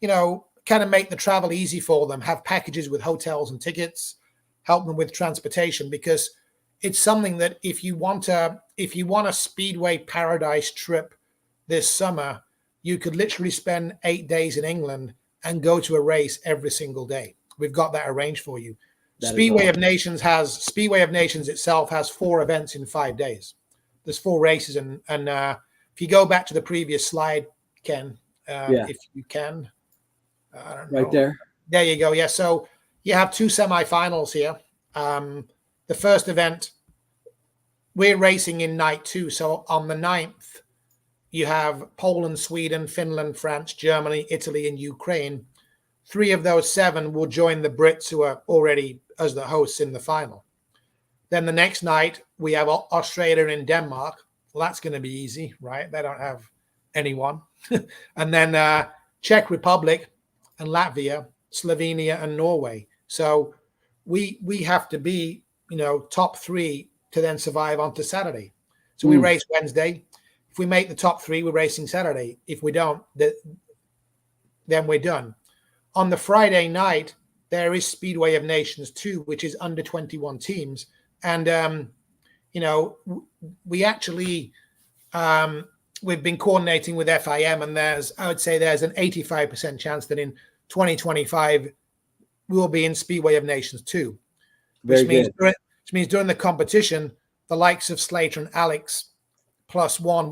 Speaker 3: kind of make the travel easy for them, have packages with hotels and tickets, help them with transportation, because it's something that if you want a Speedway paradise trip this summer, you could literally spend 8 days in England and go to a race every single day. We've got that arranged for you. Speedway of Nations itself has 4 events in 5 days. There's 4 races, and if you go back to the previous slide, Ken, if you can, I don't know.
Speaker 1: Right there.
Speaker 3: There you go. Yeah. So you have 2 semifinals here. The first event, we're racing in night 2. So on the 9th, you have Poland, Sweden, Finland, France, Germany, Italy, and Ukraine. 3 of those 7 will join the Brits, who are already as the hosts in the final. Then the next night, we have Australia and Denmark. Well, that's going to be easy, right? They don't have anyone. And then Czech Republic and Latvia, Slovenia and Norway. So we have to be, top 3 to then survive onto Saturday. So we race Wednesday. If we make the top 3, we're racing Saturday. If we don't, then we're done. On the Friday night, there is Speedway of Nations 2, which is under 21 teams. And, we actually, we've been coordinating with FIM, and I would say there's an 85% chance that in 2025, we will be in Speedway of Nations 2, which means during the competition, the likes of Slater and Alex +1,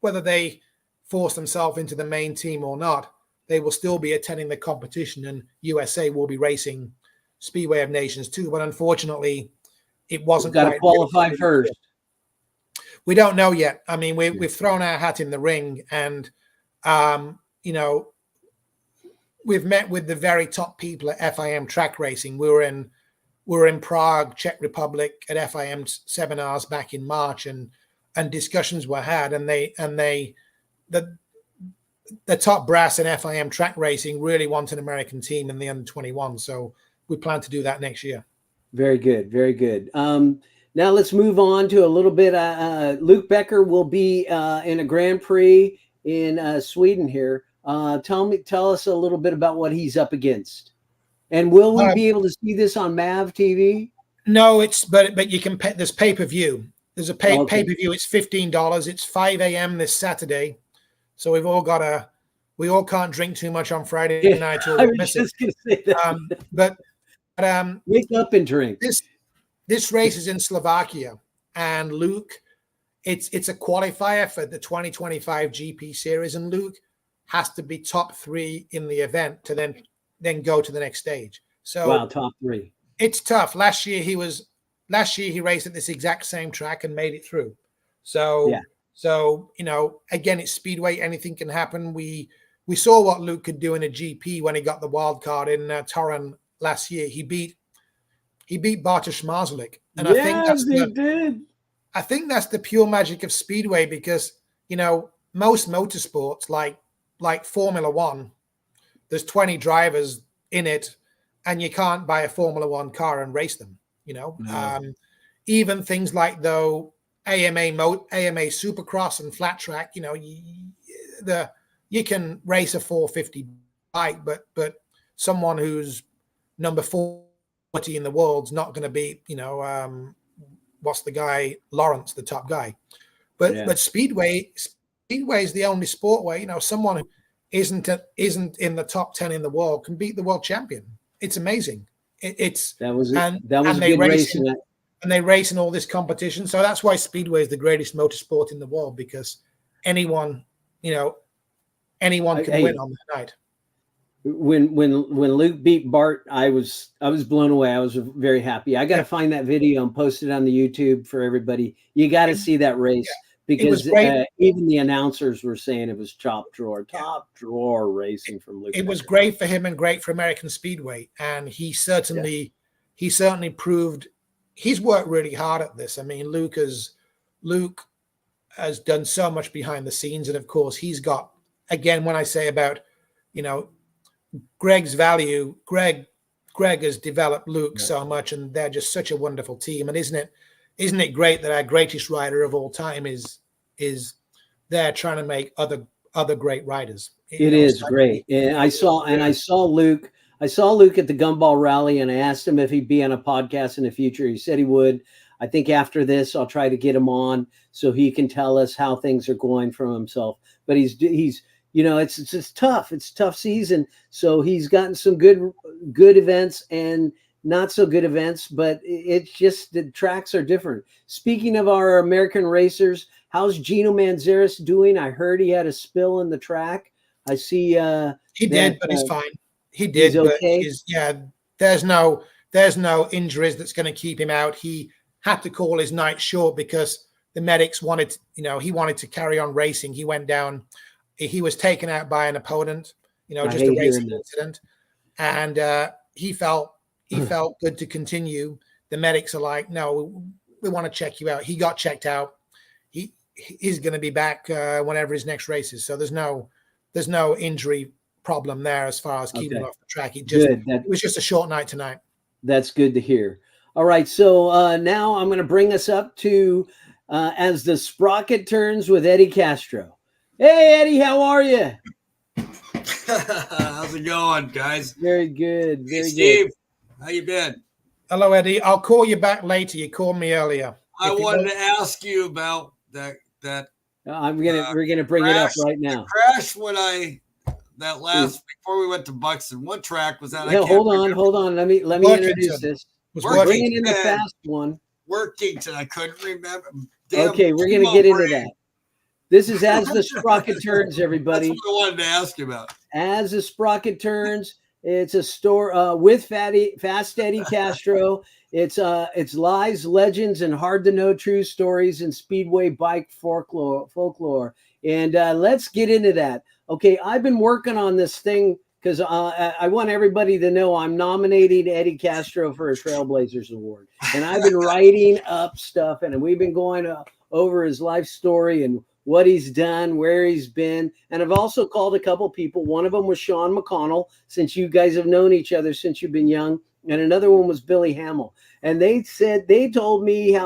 Speaker 3: whether they force themselves into the main team or not, they will still be attending the competition, and USA will be racing Speedway of Nations 2. But unfortunately, it wasn't
Speaker 1: got to qualify first.
Speaker 3: We don't know yet. I mean, we've thrown our hat in the ring, and we've met with the very top people at FIM track racing. We were in Prague, Czech Republic, at FIM seminars back in March, and discussions were had, and the top brass in FIM track racing really want an American team in the under 21. So we plan to do that next year.
Speaker 1: Very good. Very good. Now let's move on to a little bit. Luke Becker will be in a Grand Prix in Sweden here. Tell us a little bit about what he's up against. And will we be able to see this on MAV TV?
Speaker 3: No, but you can pay. There's pay-per-view. There's a pay-per-view. It's $15. It's 5 a.m. this Saturday. So we all can't drink too much on Friday night or miss it.
Speaker 1: Say that.
Speaker 3: But
Speaker 1: wake up and drink.
Speaker 3: This race is in Slovakia, and Luke, it's a qualifier for the 2025 GP series, and Luke has to be top 3 in the event to then go to the next stage. So
Speaker 1: wow, top 3. It's
Speaker 3: tough. Last year he raced at this exact same track and made it through. So again, it's Speedway. Anything can happen. We saw what Luke could do in a GP when he got the wild card in Torun last year. He beat Bartosz Marzlik, and I think that's the pure magic of Speedway, because most motorsports like Formula One, there's 20 drivers in it, and you can't buy a Formula One car and race them.
Speaker 1: No.
Speaker 3: Even things like AMA Supercross and flat track, you can race a 450 bike, but someone who's number 40 in the world's not going to be, what's the guy, Lawrence, the top guy. But Speedway is the only sport where someone who isn't in the top 10 in the world can beat the world champion. It's amazing. That was a good race, and they race in all this competition. So that's why Speedway is the greatest motorsport in the world, because anyone can win on that night.
Speaker 1: When Luke beat Bart, I was blown away. I was very happy. I got to find that video and post it on the YouTube for everybody. You got to see that race, because even the announcers were saying it was top drawer racing from Luke.
Speaker 3: It was great for him and great for American Speedway, and he certainly proved he's worked really hard at this. I mean, Luke has done so much behind the scenes, and of course he's got, again, when I say about Greg's value, Greg has developed Luke so much, and they're just such a wonderful team. And isn't it great that our greatest rider of all time is there trying to make other great riders?
Speaker 1: It is great. And I saw Luke at the Gumball Rally, and I asked him if he'd be on a podcast in the future. He said he would. I think after this, I'll try to get him on so he can tell us how things are going for himself. But he's it's just tough. It's a tough season. So he's gotten some good events and not so good events, but it's just the tracks are different. Speaking of our American racers, how's Gino Manzares doing? I heard he had a spill in the track. I see
Speaker 3: he did, but he's fine. He did,
Speaker 1: he's okay.
Speaker 3: But there's no injuries that's going to keep him out. He had to call his night short because the medics wanted, he wanted to carry on racing. He went down. He was taken out by an opponent, just a racing incident, and he felt good to continue. The medics are like, no, we want to check you out. He got checked out. He's going to be back whenever his next race is. So there's no injury problem there as far as keeping him off the track. It was just a short night tonight.
Speaker 1: That's good to hear. All right, so now I'm going to bring us up to as the sprocket turns with Eddie Castro. Hey, Eddie, how are you?
Speaker 6: How's it going, guys?
Speaker 1: Very good.
Speaker 6: Hey, Steve, how you been?
Speaker 3: Hello, Eddie. I'll call you back later. You called me earlier.
Speaker 6: I wanted to ask you about that.
Speaker 1: We're gonna bring it up right now.
Speaker 6: Crash before we went to Buxton. What track was that?
Speaker 1: Hold on. Let me introduce this. We're bringing in the fast one.
Speaker 6: Workington. I couldn't remember.
Speaker 1: Okay, we're gonna get into that. This is As the Sprocket Turns, everybody.
Speaker 6: That's what I wanted to ask you about.
Speaker 1: As the Sprocket Turns, it's a store with Fast Eddie Castro. It's lies, legends, and hard to know true stories in Speedway bike folklore. And let's get into that. Okay, I've been working on this thing because I want everybody to know I'm nominating Eddie Castro for a Trailblazers Award. And I've been writing up stuff, and we've been going over his life story and what he's done, where he's been. And I've also called a couple people. One of them was Sean McConnell, since you guys have known each other since you've been young. And another one was Billy Hamill. And they told me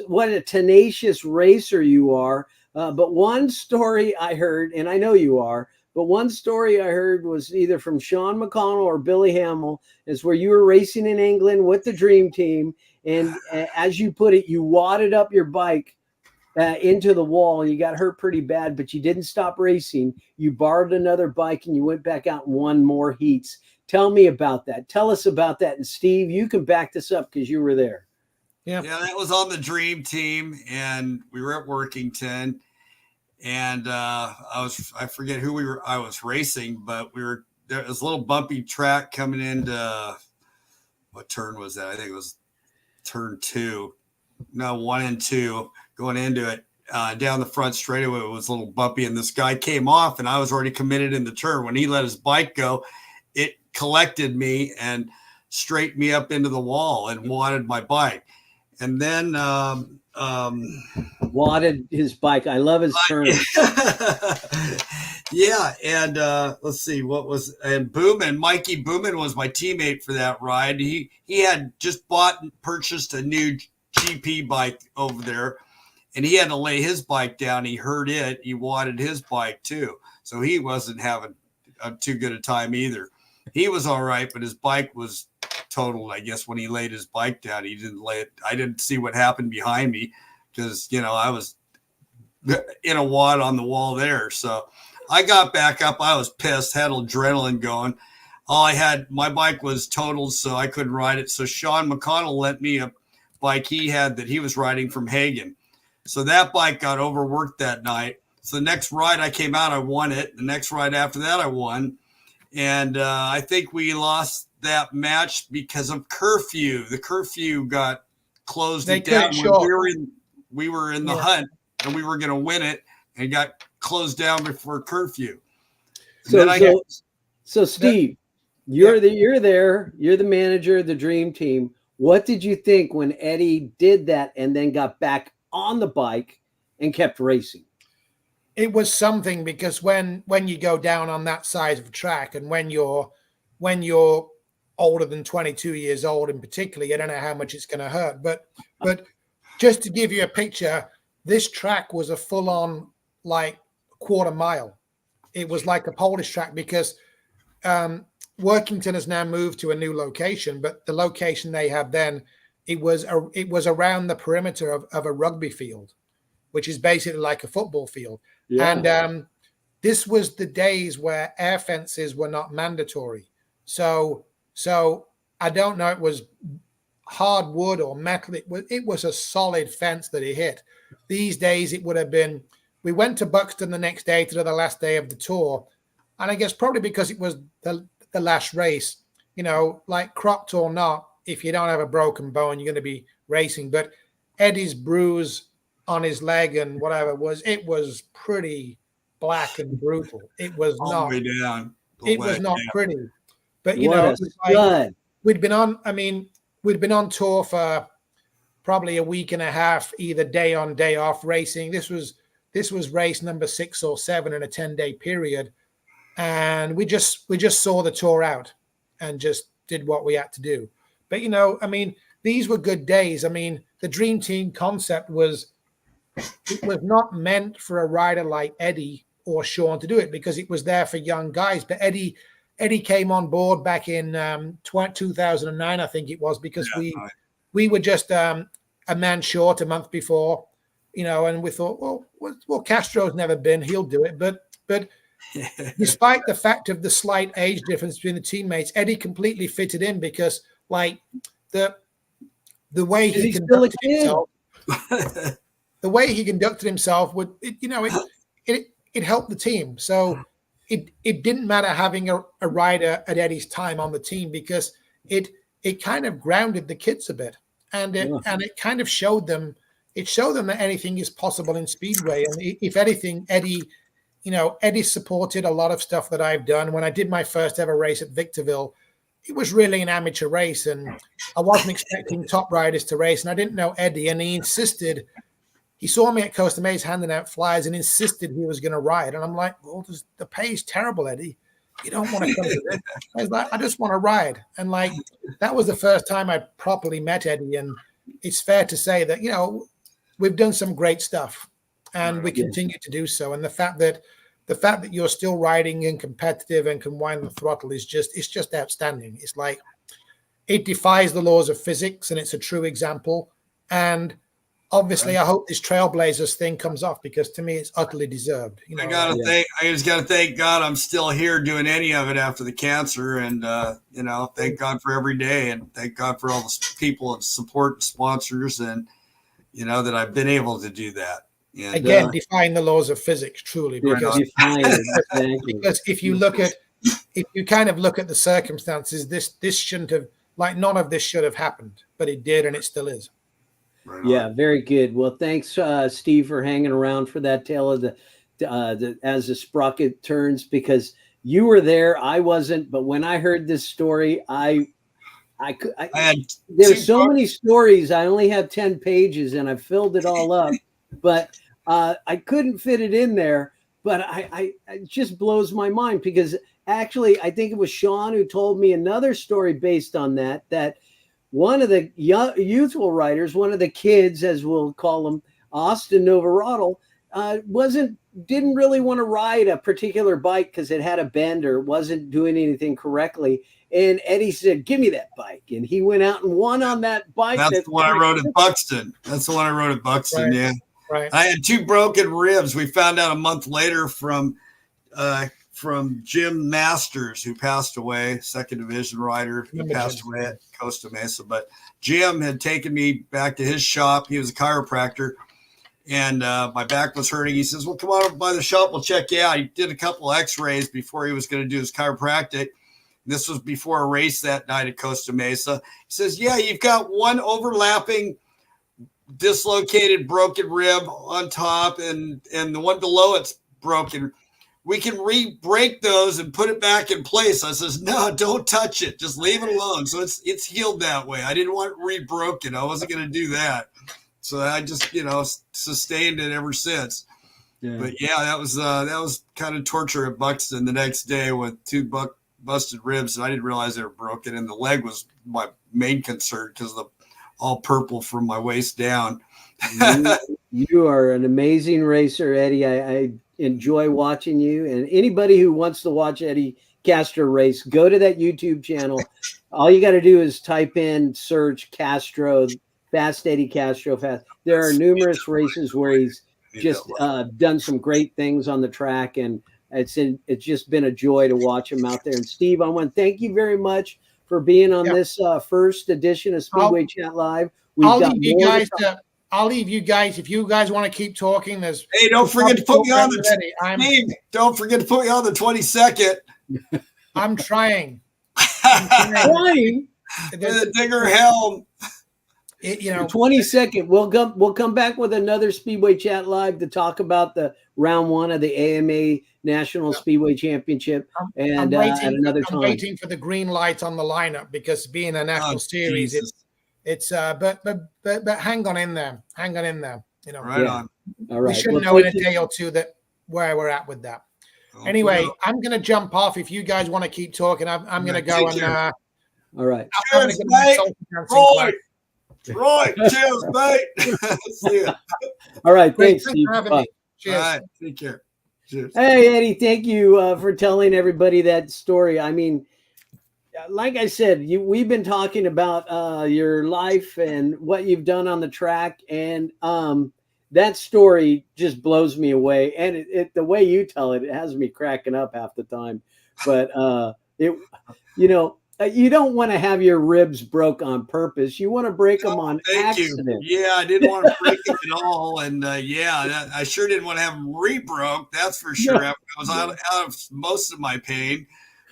Speaker 1: what a tenacious racer you are. But one story I heard, and I know you are, But one story I heard was either from Sean McConnell or Billy Hamill, is where you were racing in England with the Dream Team. And as you put it, you wadded up your bike into the wall. You got hurt pretty bad, but you didn't stop racing. You borrowed another bike and you went back out and won more heats. Tell me about that. Tell us about that. And Steve, you can back this up because you were there.
Speaker 6: Yeah, that was on the Dream Team, and we were at Workington. And I forget who I was racing, but there was a little bumpy track coming into, what turn was that? I think it was turn 2. No, 1 and 2 going into it. Down the front straightaway, it was a little bumpy, and this guy came off, and I was already committed in the turn. When he let his bike go, it collected me and straightened me up into the wall and wadded my bike. And then
Speaker 1: wadded his bike. I love his term.
Speaker 6: Yeah, and let's see Mikey Booman was my teammate for that ride. He had just bought and purchased a new GP bike over there, and he had to lay his bike down. He hurt it. He wadded his bike too, so he wasn't having too good a time either. He was all right, but his bike was totaled, I guess, when he laid his bike down. He didn't lay it. I didn't see what happened behind me because, I was in a wad on the wall there. So I got back up. I was pissed, had adrenaline going. My bike was totaled, so I couldn't ride it. So Sean McConnell lent me a bike he had that he was riding from Hagen. So that bike got overworked that night. So the next ride I came out, I won it. The next ride after that, I won. And I think we lost that match because of curfew. The curfew got closed it down when we were in the hunt, and we were going to win it, and got closed down before curfew.
Speaker 1: So Steve, you're there. You're the manager of the Dream Team. What did you think when Eddie did that and then got back on the bike and kept racing?
Speaker 3: It was something, because when you go down on that size of a track, and when you're older than 22 years old in particular, I don't know how much it's going to hurt. But just to give you a picture, this track was a full-on like quarter mile. It was like a Polish track, because Workington has now moved to a new location, but the location they had then, it was around the perimeter of a rugby field, which is basically like a football field. Yeah. And this was the days where air fences were not mandatory. So I don't know, it was hard wood or metal. It was a solid fence that he hit. These days it would have been, we went to Buxton the next day to the last day of the tour. And I guess probably because it was the last race, like cropped or not, if you don't have a broken bone, you're going to be racing. But Eddie's bruise on his leg and whatever it was pretty black and brutal. It was not pretty. But we'd been on tour for probably a week and a half, either day on, day off racing. This was race number 6 or 7 in a 10-day period. And we just saw the tour out and just did what we had to do. But these were good days. The Dream Team concept was not meant for a rider like Eddie or Sean to do it, because it was there for young guys. But Eddie came on board back in 2009, I think it was, because we were just a man short a month before, and we thought, well, Castro's never been, he'll do it. But despite the fact of the slight age difference between the teammates, Eddie completely fitted in, because like the way he conducted himself, the way he conducted himself it helped the team. So it didn't matter having a rider at Eddie's time on the team, because it kind of grounded the kids a bit, and it kind of showed them that anything is possible in Speedway. And if anything, Eddie supported a lot of stuff that I've done. When I did my first ever race at Victorville, it was really an amateur race, and I wasn't expecting top riders to race, and I didn't know Eddie, and he insisted. He saw me at Costa Mesa handing out flyers and insisted he was going to ride. And I'm like, well, the pay is terrible, Eddie. You don't want to come to this. I was like, I just want to ride. And like, that was the first time I properly met Eddie. And it's fair to say that, we've done some great stuff, and we continue to do so. And the fact that the fact that you're still riding and competitive and can wind the throttle is just outstanding. It's like it defies the laws of physics, and it's a true example. And obviously, I hope this Trailblazers thing comes off, because to me, it's utterly deserved. You know,
Speaker 6: I just gotta thank God I'm still here doing any of it after the cancer, and you know, thank God for every day, and thank God for all the people and support and sponsors, and you know that I've been able to do that. And,
Speaker 3: again, defying the laws of physics, truly, because if you kind of look at the circumstances, this shouldn't have, like, none of this should have happened, but it did, and it still is.
Speaker 6: Right
Speaker 1: yeah, very good. Well, thanks, Steve, for hanging around for that tale of as the sprocket turns, because you were there, I wasn't. But when I heard this story, there's so many stories. I only have 10 pages, and I filled it all up, but I couldn't fit it in there. But it just blows my mind, because actually, I think it was Sean who told me another story based on that one of the youthful riders, one of the kids, as we'll call them, Austin Novarattle, didn't really want to ride a particular bike because it had a bend or wasn't doing anything correctly. And Eddie said, "Give me that bike," and he went out and won on that bike.
Speaker 6: That's the one I rode at Buxton.
Speaker 3: Right.
Speaker 6: Yeah.
Speaker 3: Right.
Speaker 6: I had 2 broken ribs. We found out a month later from Jim Masters, who passed away, second division rider. He passed away at Costa Mesa. But Jim had taken me back to his shop. He was a chiropractor, and my back was hurting. He says, "Well, come on over by the shop. We'll check you out." He did a couple of x-rays before he was going to do his chiropractic. This was before a race that night at Costa Mesa. He says, "Yeah, you've got one overlapping dislocated broken rib on top, and the one below it's broken. We can re-break those and put it back in place." I says, "No, don't touch it. Just leave it alone." So it's healed that way. I didn't want it re-broken. I wasn't going to do that. So I just, sustained it ever since. Yeah. But yeah, that was kind of torture at Buxton the next day with 2 busted ribs. And I didn't realize they were broken. And the leg was my main concern because of the all purple from my waist down.
Speaker 1: You are an amazing racer, Eddie. I enjoy watching you, and anybody who wants to watch Eddie Castro race, go to that YouTube channel. All you got to do is type in, search Castro, Fast Eddie Castro Fast. There are numerous races where he's just done some great things on the track, and it's just been a joy to watch him out there. And Steve, I want to thank you very much for being on this first edition of Speedway Chat Live.
Speaker 3: I'll leave you guys. If you guys want to keep talking,
Speaker 6: hey, don't forget to put me on don't forget to put me on the 22nd.
Speaker 3: I'm trying.
Speaker 1: Trying.
Speaker 6: The Digger Helm.
Speaker 1: The 22nd, we'll come back with another Speedway Chat Live to talk about the round 1 of the AMA National Speedway Championship, and at another time.
Speaker 3: I'm waiting for the green light on the lineup, because being a national series, it's but hang on in there.
Speaker 6: Right on.
Speaker 1: All right.
Speaker 3: We should know in a day or two where we're at with that. Anyway, I'm going to jump off. If you guys want to keep talking, I'm going to go and.
Speaker 1: All right.
Speaker 6: Cheers, mate. Roy, cheers, mate. See ya.
Speaker 1: All right. Thanks, Steve.
Speaker 3: For having me. Cheers.
Speaker 6: All right. Take care. Cheers.
Speaker 1: Hey, Eddie, thank you for telling everybody that story. I mean, like I said, we've been talking about your life and what you've done on the track, and that story just blows me away. And the way you tell it, it has me cracking up half the time. But you don't want to have your ribs broke on purpose. You want to break them on accident.
Speaker 6: Yeah, I didn't want to break them at all. And I sure didn't want to have them re-broke. That's for sure. I was out of most of my pain.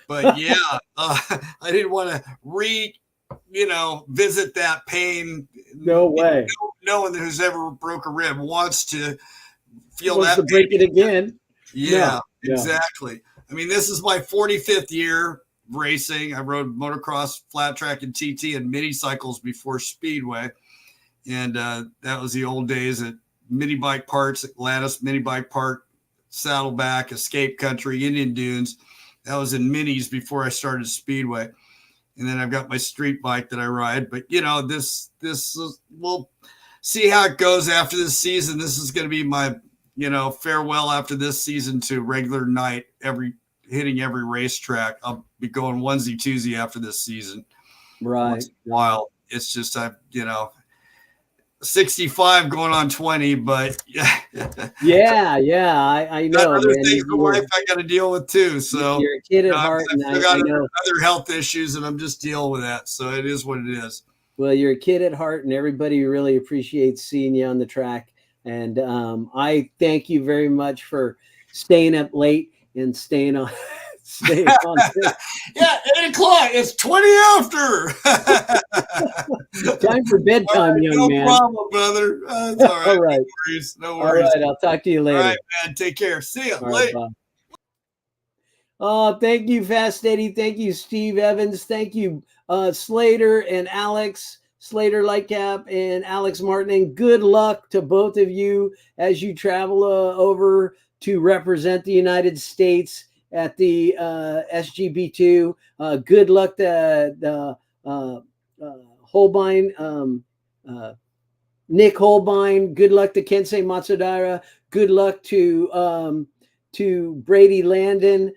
Speaker 6: But yeah, I didn't want to visit that pain.
Speaker 1: No way.
Speaker 6: No one who's ever broke a rib wants to feel that
Speaker 1: to break it again.
Speaker 6: Yeah, exactly. I mean, this is my 45th year racing. I rode motocross, flat track, and TT and mini cycles before Speedway. And that was the old days at Mini Bike Parts, Atlantis Mini Bike Park, Saddleback, Escape Country, Indian Dunes. That was in minis before I started Speedway. And then I've got my street bike that I ride. But, this we'll see how it goes after this season. This is going to be my farewell after this season to regular night, hitting every racetrack. I'll be going onesie twosie after this season.
Speaker 1: Right.
Speaker 6: Once in a while. It's just, 65 going on 20, but
Speaker 1: yeah, I know.
Speaker 6: Other things in life I got to deal with too. So
Speaker 1: you're a kid at heart, and
Speaker 6: I got other health issues, and I'm just dealing with that. So it is what it is.
Speaker 1: Well, you're a kid at heart, and everybody really appreciates seeing you on the track. And I thank you very much for staying up late and staying on.
Speaker 6: Yeah, 8:00. It's 20 after.
Speaker 1: Time for bedtime, young man.
Speaker 6: No problem, brother. It's all right.
Speaker 1: All right.
Speaker 6: No worries.
Speaker 1: All right. I'll talk to you later.
Speaker 6: All right, man. Take care. See you later.
Speaker 1: Oh, thank you, Fast Eddie. Thank you, Steve Evans. Thank you, Slater and Alex. Slater Lightcap and Alex Martin. And good luck to both of you as you travel over to represent the United States at the SGP2. Good luck to the Holbein, Nick Holbein. Good luck to Kensei Matsudaira. Good luck to Brady Landon.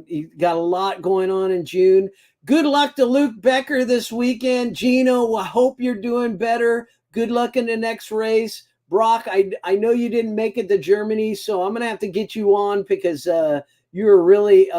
Speaker 1: He got a lot going on in June. Good luck to Luke Becker this weekend. Gino, I hope you're doing better. Good luck in the next race. Brock, I know you didn't make it to Germany, so I'm going to have to get you on because you're really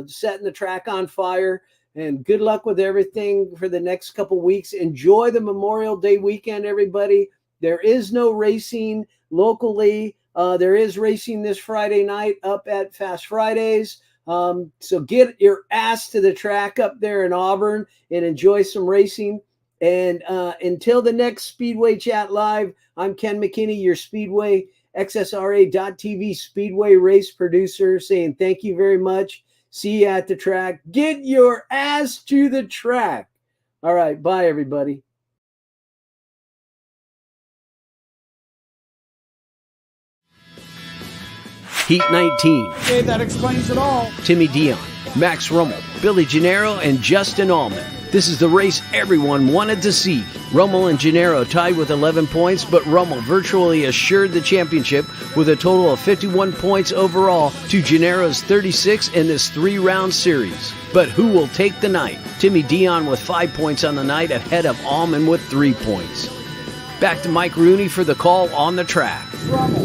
Speaker 1: setting the track on fire. And good luck with everything for the next couple weeks. Enjoy the Memorial Day weekend, everybody. There is no racing locally. There is racing this Friday night up at Fast Fridays. So get your ass to the track up there in Auburn and enjoy some racing. And until the next Speedway Chat Live, I'm Ken McKinney, your Speedway XSRA.TV Speedway race producer, saying thank you very much. See you at the track. Get your ass to the track. All right. Bye, everybody.
Speaker 2: Heat 19.
Speaker 7: Okay, that explains it all.
Speaker 2: Timmy Dion, Max Rummel, Billy Gennaro, and Justin Allman. This is the race everyone wanted to see. Rummel and Gennaro tied with 11 points, but Rummel virtually assured the championship with a total of 51 points overall to Gennaro's 36 in this 3-round series. But who will take the night? Timmy Dion with 5 points on the night ahead of Allman with 3 points. Back to Mike Rooney for the call on the track.
Speaker 7: Rummel.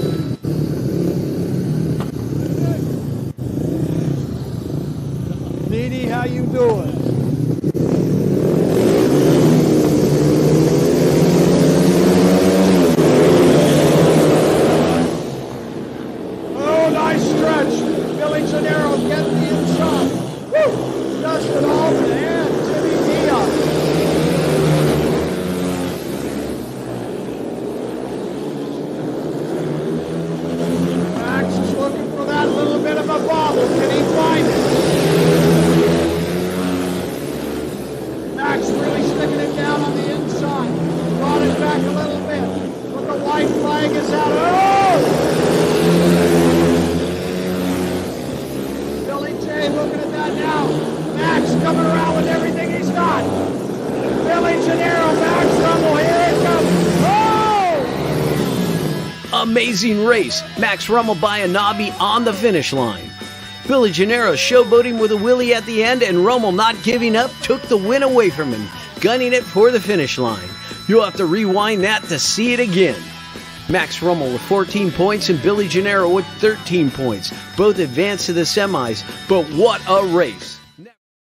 Speaker 7: Needy, how you doing? Oh, nice stretch. Billy Gennaro getting the inside. Woo! Justin Allman and Timmy Dion. Max is looking for that little bit of a bobble. Can he find it? Max really sticking it down on the inside. Brought it back a little bit. But the white flag is out. Oh! Billy J looking at that now. Max coming around with everything he's got. Billy Gennaro, Max Rummel, here it comes. Oh!
Speaker 2: Amazing race. Max Rummel by a knobby on the finish line. Billy Gennaro showboating with a wheelie at the end, and Rummel not giving up took the win away from him, gunning it for the finish line. You'll have to rewind that to see it again. Max Rummel with 14 points and Billy Gennaro with 13 points. Both advanced to the semis, but what a race.